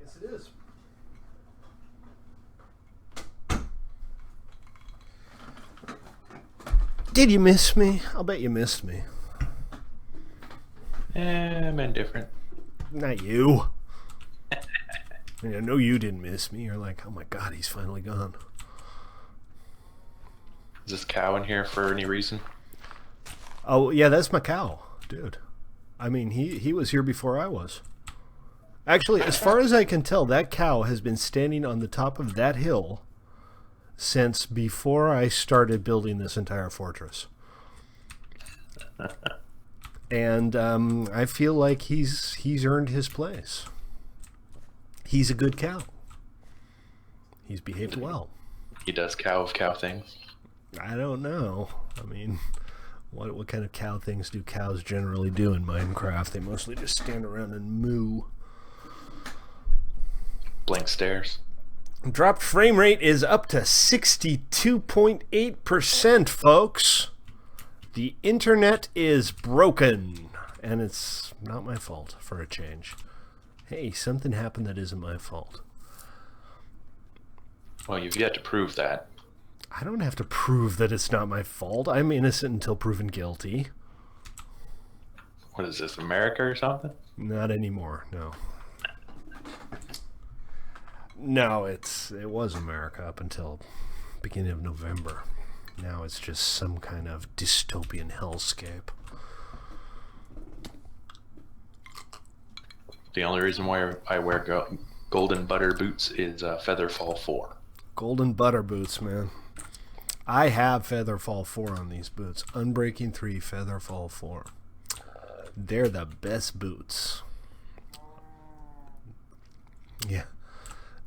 Yes, it is. Did you miss me? I'll bet you missed me. I'm indifferent. Not you. I mean, I know you didn't miss me. You're like, oh my god, he's finally gone. Is this cow in here for any reason? Oh, yeah, that's my cow, dude. I mean, he was here before I was. Actually, as far as I can tell, that cow has been standing on the top of that hill since before I started building this entire fortress. And I feel like he's earned his place. He's a good cow. He's behaved well. He does cow of cow things. I don't know. I mean, what kind of cow things do cows generally do in Minecraft? They mostly just stand around and moo. Blank stares. Dropped frame rate is up to 62.8%, folks. The internet is broken, and it's not my fault for a change. Hey, something happened that isn't my fault. Well, you've yet to prove that. I don't have to prove that it's not my fault. I'm innocent until proven guilty. What is this, America or something? Not anymore, no. No, it was America up until beginning of November. Now it's just some kind of dystopian hellscape. The only reason why I wear golden butter boots is Featherfall 4. Golden butter boots, man. I have Featherfall 4 on these boots. Unbreaking 3, Featherfall 4. They're the best boots. Yeah.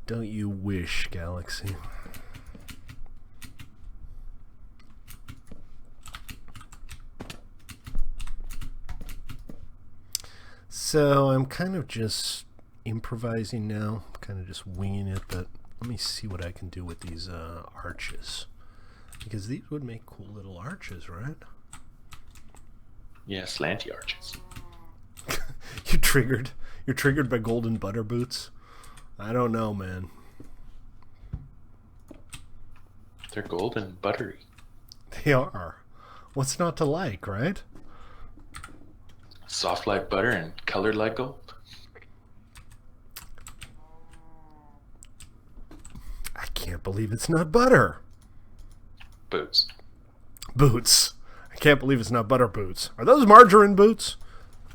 Don't you wish, Galaxy? So I'm kind of just improvising now, kind of just winging it, but let me see what I can do with these arches. Because these would make cool little arches, right? Yeah, slanty arches. triggered. You're triggered by golden butter boots. I don't know, man. They're golden buttery. They are. What's not to like, right? Soft like butter and colored like gold. I can't believe it's not butter. Boots. Boots. I can't believe it's not butter boots. Are those margarine boots?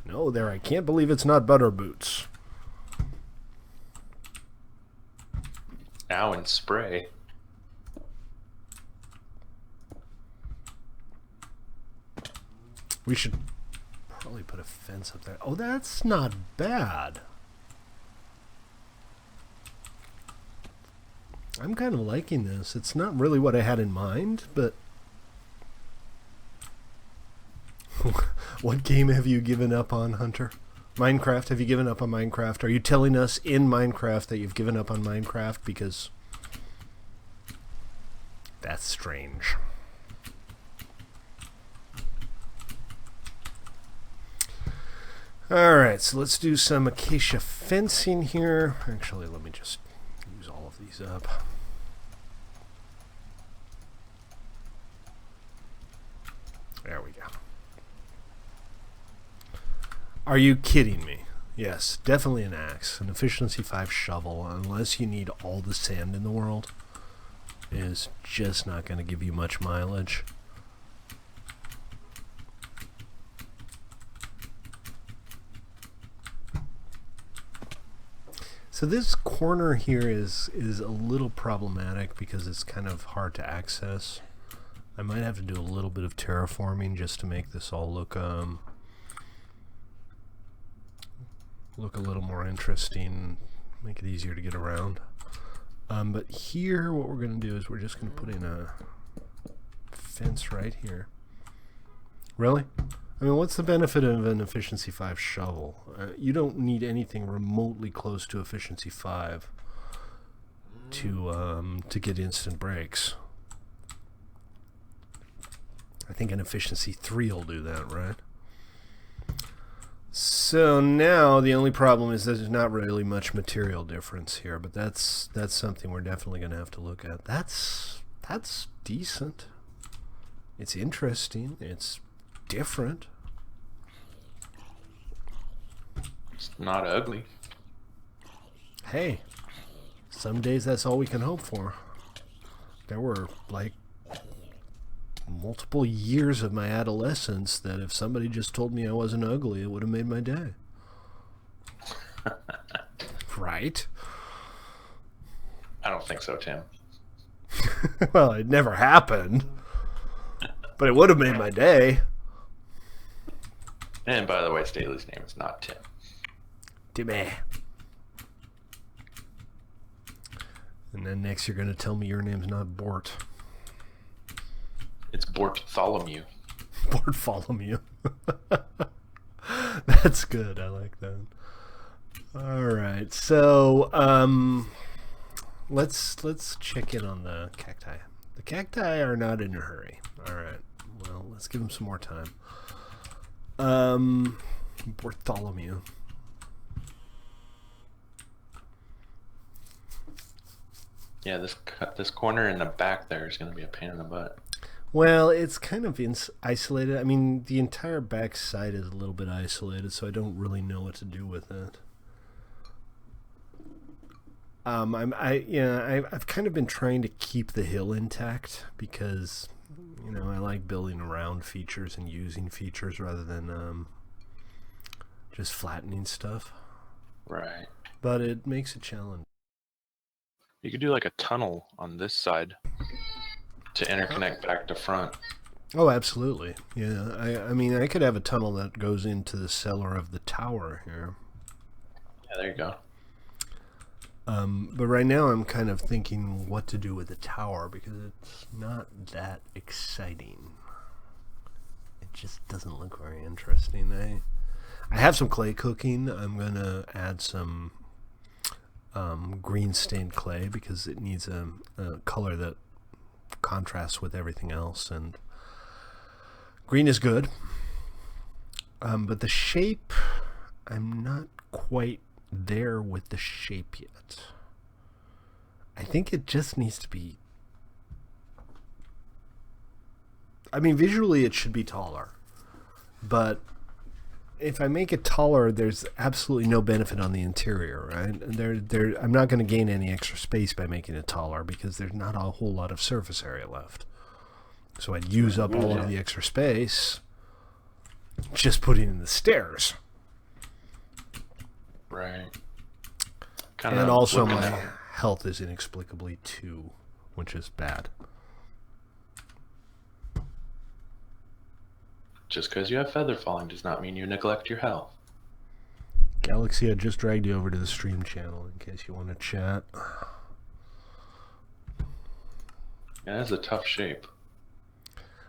No, I can't believe it's not butter boots. Now in spray. We should probably put a fence up there. Oh, that's not bad. I'm kind of liking this. It's not really what I had in mind, but... What game have you given up on, Hunter? Minecraft? Have you given up on Minecraft? Are you telling us in Minecraft that you've given up on Minecraft? Because that's strange. Alright, so let's do some acacia fencing here. Actually, let me just use all of these up. There we go. Are you kidding me? Yes, definitely an axe. An efficiency 5 shovel, unless you need all the sand in the world, is just not going to give you much mileage. So this corner here is a little problematic because it's kind of hard to access. I might have to do a little bit of terraforming just to make this all look a little more interesting, make it easier to get around. But here what we're going to do is we're just going to put in a fence right here. Really? I mean, what's the benefit of an efficiency 5 shovel? You don't need anything remotely close to efficiency 5 to get instant breaks. I think an efficiency 3 will do that, right? So now the only problem is there's not really much material difference here, but that's something we're definitely going to have to look at. That's decent. It's interesting. It's different. It's not ugly. Hey, some days that's all we can hope for. There were like multiple years of my adolescence that if somebody just told me I wasn't ugly, it would have made my day. Right? I don't think so, Tim. Well, it never happened, but it would have made my day. And by the way, Staley's name is not Tim. Timmy. And then next you're going to tell me your name's not Bort. It's Bartholomew. Bartholomew. That's good. I like that. All right. So, let's check in on the cacti. The cacti are not in a hurry. All right. Well, let's give them some more time. Bartholomew. Yeah, this corner in the back there is going to be a pain in the butt. Well, it's kind of isolated. I mean, the entire back side is a little bit isolated, so I don't really know what to do with it. I've kind of been trying to keep the hill intact because, you know, I like building around features and using features rather than just flattening stuff. Right. But it makes a challenge. You could do like a tunnel on this side to interconnect back to front. Oh, absolutely. Yeah, I mean, I could have a tunnel that goes into the cellar of the tower here. Yeah, there you go. But right now I'm kind of thinking what to do with the tower because it's not that exciting. It just doesn't look very interesting. I have some clay cooking. I'm going to add some green stained clay because it needs a color that contrasts with everything else, and green is good. But the shape, I'm not quite there with the shape yet. I think it just needs to be... I mean, visually it should be taller. But if I make it taller, there's absolutely no benefit on the interior, right? I'm not going to gain any extra space by making it taller because there's not a whole lot of surface area left. So I'd use up all of the extra space just putting in the stairs. Right. And also my health is inexplicably 2, which is bad. Just because you have feather falling does not mean you neglect your health. Galaxy, I just dragged you over to the stream channel in case you want to chat. Yeah, that's a tough shape.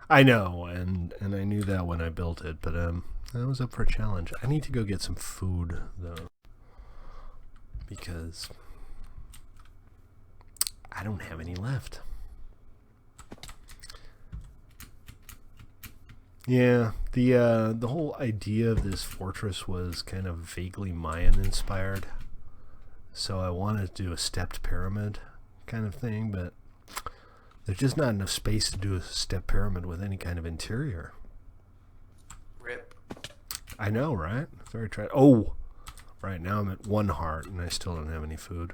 I know, and I knew that when I built it, but that was up for a challenge. I need to go get some food, though, because I don't have any left. Yeah, the whole idea of this fortress was kind of vaguely Mayan inspired. So I wanted to do a stepped pyramid kind of thing, but there's just not enough space to do a stepped pyramid with any kind of interior. Rip. I know, right? Very Oh! Right now I'm at 1 heart and I still don't have any food.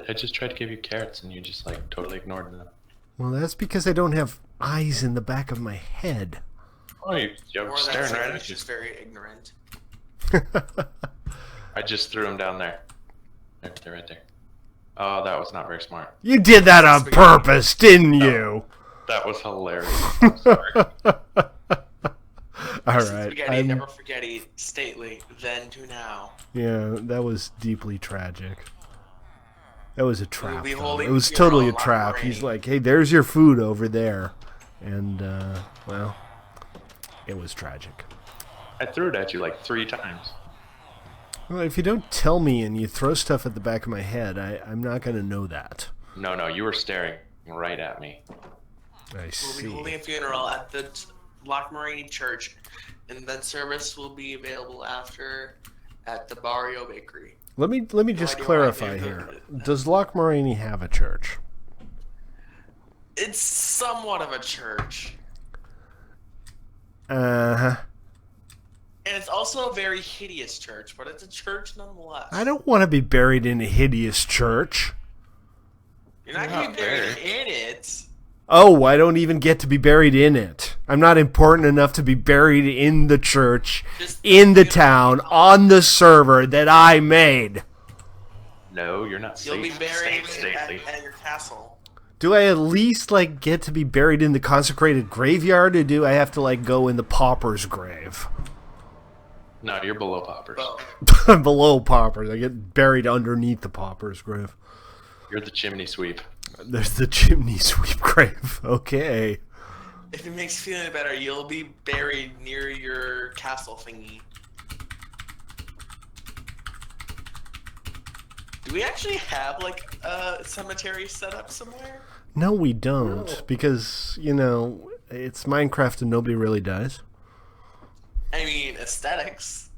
I just tried to give you carrots and you just like totally ignored them. Well, that's because I don't have eyes in the back of my head. Oh, you're staring right at He's you. just very ignorant. I just threw them down there. They're right there. Oh, that was not very smart. You did that on purpose, didn't you? That was hilarious. I'm sorry. All right. Spaghetti, never forgetty, stately, then to now. Yeah, that was deeply tragic. That was a trap. It was totally a trap. He's like, hey, there's your food over there. And, well, it was tragic. I threw it at you like 3 times. Well, if you don't tell me and you throw stuff at the back of my head, I'm not going to know that. No, you were staring right at me. I see. We'll be holding a funeral at the Lochmarine Church, and then service will be available after at the Barrio Bakery. Let me just clarify here. Does Lochmarine have a church? It's somewhat of a church. Uh-huh. And it's also a very hideous church, but it's a church nonetheless. I don't want to be buried in a hideous church. You're not going to be buried in it. Oh, I don't even get to be buried in it. I'm not important enough to be buried in the church, in the town, on the server that I made. No, you're not safe. You'll be buried stately. at your castle. Do I at least, like, get to be buried in the consecrated graveyard, or do I have to, like, go in the pauper's grave? No, you're below paupers. I'm below paupers. I get buried underneath the pauper's grave. You're the chimney sweep. There's the chimney sweep grave. Okay. If it makes you feel any better, you'll be buried near your castle thingy. Do we actually have, like, a cemetery set up somewhere? No, we don't. Because, you know, it's Minecraft and nobody really dies. I mean, aesthetics.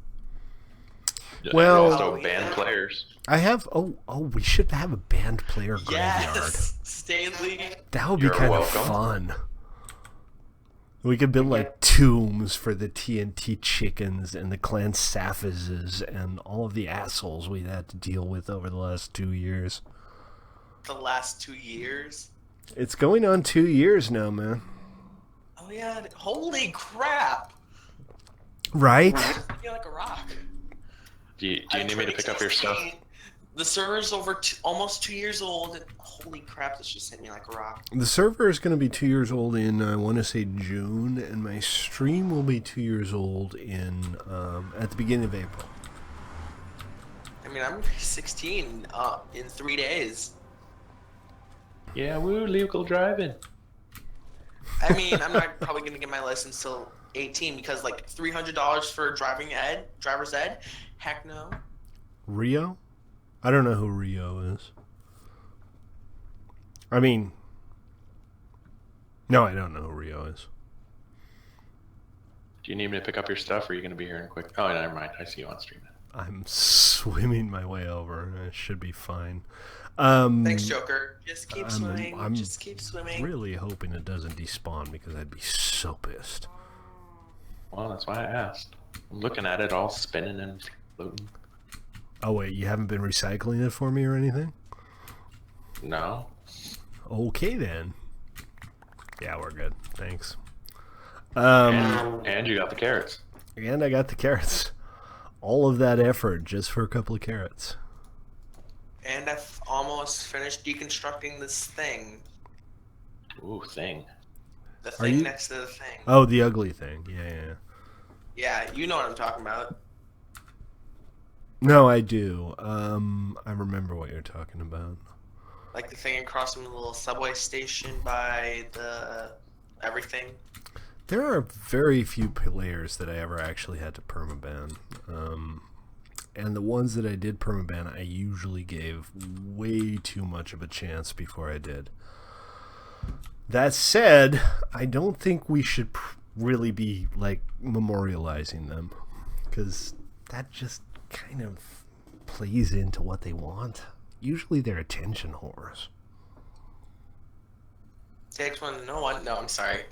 Well, also band players. I have... Oh, we should have a band player graveyard. Yes, Stanley. That would be You're kind of welcome. fun. We could build, like, tombs for the TNT chickens and the clan Saphizes and all of the assholes we've had to deal with over the last 2 years. The last 2 years? It's going on 2 years now, man. Oh, yeah. Holy crap. Right? You're like a rock. Do you need me to pick up your stuff? The server's over almost 2 years old. And holy crap, this just hit me like a rock. The server is going to be 2 years old in, I want to say, June, and my stream will be 2 years old in at the beginning of April. I mean, I'm 16 in 3 days. Yeah, woo, legal driving. I mean, I'm not probably going to get my license till 18 because, like, $300 for driver's ed? Heck no. Rio? I don't know who Rio is. I mean... No, I don't know who Rio is. Do you need me to pick up your stuff, or are you going to be here in quick? Oh, never mind. I see you on stream now. I'm swimming my way over. It should be fine. Thanks, Joker. Just keep swimming. I'm Just keep swimming. really hoping it doesn't despawn because I'd be so pissed. Well, that's why I asked. I'm looking at it all spinning and floating. Oh, wait, you haven't been recycling it for me or anything? No. Okay, then. Yeah, we're good. Thanks. And you got the carrots. And I got the carrots. All of that effort just for a couple of carrots. And I've almost finished deconstructing this thing. Ooh, thing. The thing next to the thing. Oh, the ugly thing. Yeah. Yeah, you know what I'm talking about. No, I do. I remember what you're talking about. Like the thing across from the little subway station by the everything. There are very few players that I ever actually had to permaban. And the ones that I did permaban, I usually gave way too much of a chance before I did. That said, I don't think we should really be, like, memorializing them. Because that just kind of plays into what they want. Usually they're attention whores. Takes one to know one. No, I'm sorry.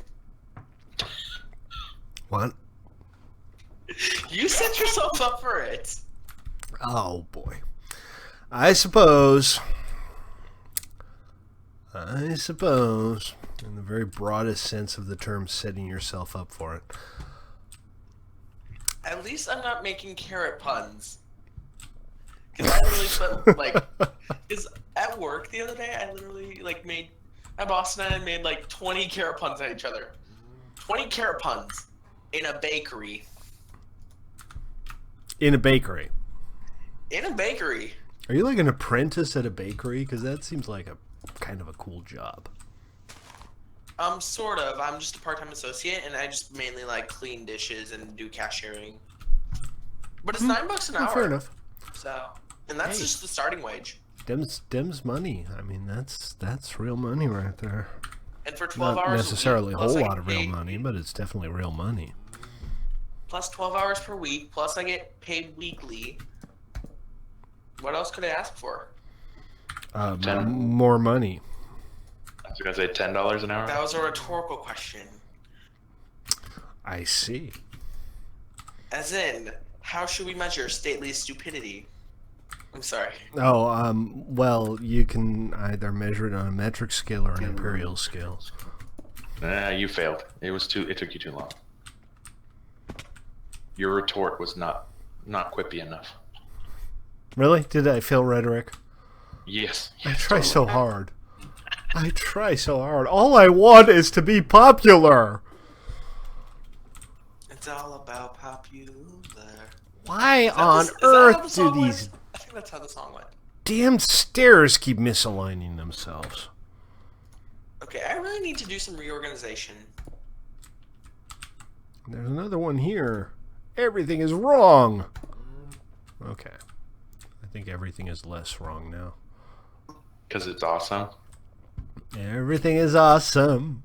What? You set yourself up for it. Oh, boy. I suppose, in the very broadest sense of the term, setting yourself up for it. At least I'm not making carrot puns. Because I literally put, like, because at work the other day, I literally, like, my boss and I made, like, 20 carrot puns at each other. 20 carrot puns in a bakery. In a bakery. In a bakery. Are you like an apprentice at a bakery? Because that seems like a kind of a cool job. Sort of. I'm just a part-time associate, and I just mainly, like, clean dishes and do cashiering. But it's $9 an hour. Fair enough. So, and that's just the starting wage. Dem's money. I mean, that's real money right there. And for 12 Not hours necessarily a a week, whole lot of real money, but it's definitely real money. Plus 12 hours per week, plus I get paid weekly. What else could I ask for? More money. I was going to say $10 an hour. That was a rhetorical question. I see. As in, how should we measure stately stupidity? I'm sorry. Oh, well, you can either measure it on a metric scale or an imperial scale. You failed. It took you too long. Your retort was not quippy enough. Really? Did I fail rhetoric? Yes. I try so hard. All I want is to be popular. It's all about popular. Why on earth do these I think that's how the song went. damn stairs keep misaligning themselves? Okay, I really need to do some reorganization. There's another one here. Everything is wrong. Okay. I think everything is less wrong now. Because it's awesome. Everything is awesome.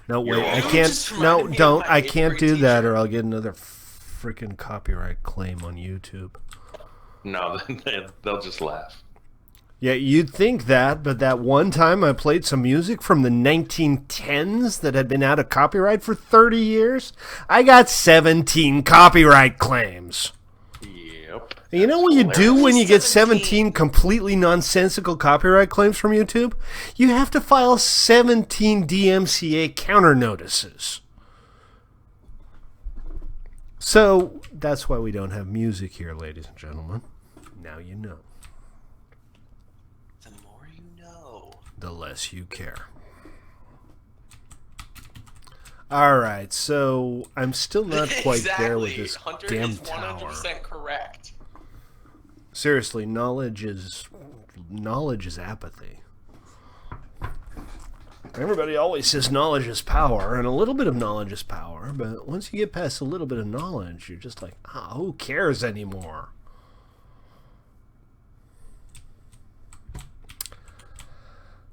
No, wait, I welcome. can't. Just No, reminded me of don't. my I eighth can't grade do that, teacher. or I'll get another freaking copyright claim on YouTube. No, they'll just laugh. Yeah, you'd think that, but that one time I played some music from the 1910s that had been out of copyright for 30 years, I got 17 copyright claims. Yep. You know what you do when you get 17 17 completely nonsensical copyright claims from YouTube? You have to file 17 DMCA counter notices. So, that's why we don't have music here, ladies and gentlemen. Now you know. The more you know. The less you care. Alright, so I'm still not quite there with this Hunter damn is tower. 100% correct. Seriously, knowledge is apathy. Everybody always says knowledge is power, and a little bit of knowledge is power, but once you get past a little bit of knowledge, you're just like, who cares anymore?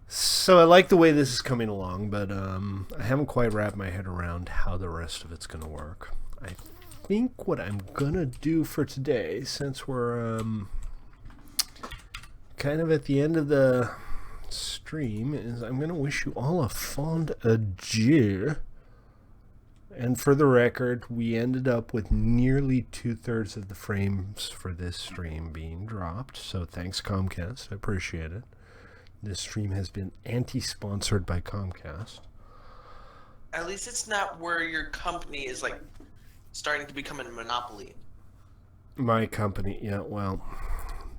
So I like the way this is coming along, but I haven't quite wrapped my head around how the rest of it's going to work. I think what I'm gonna do for today, since we're kind of at the end of the stream, is I'm gonna wish you all a fond adieu. And for the record, we ended up with nearly 2/3 of the frames for this stream being dropped. So thanks, Comcast. I appreciate it. This stream has been anti-sponsored by Comcast. At least it's not where your company is like starting to become a monopoly. My company, yeah, well,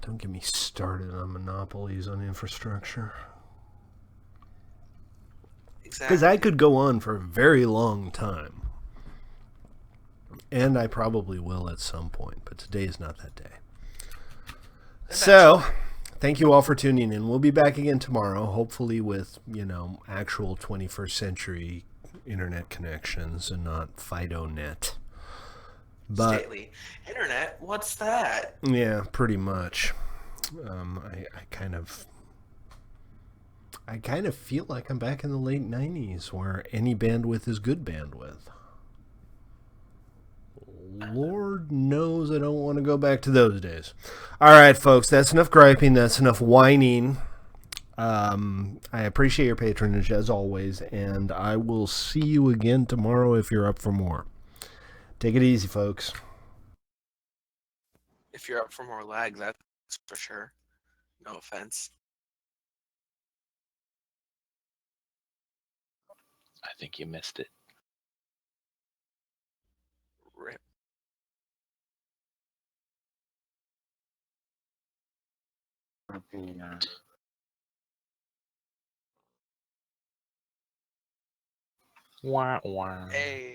don't get me started on monopolies on infrastructure. Exactly. Because I could go on for a very long time. And I probably will at some point, but today is not that day. So, thank you all for tuning in. We'll be back again tomorrow, hopefully with, actual 21st century internet connections and not FidoNet. But Stately internet, what's that? yeah, pretty much. I kind of feel like I'm back in the late 90s where any bandwidth is good bandwidth. Lord knows I don't want to go back to those days. All right, folks, that's enough griping. That's enough whining. I appreciate your patronage as always, and I will see you again tomorrow if you're up for more. Take it easy, folks. If you're up for more lag, that's for sure. No offense. I think you missed it. Rip. Wah, wah. Hey.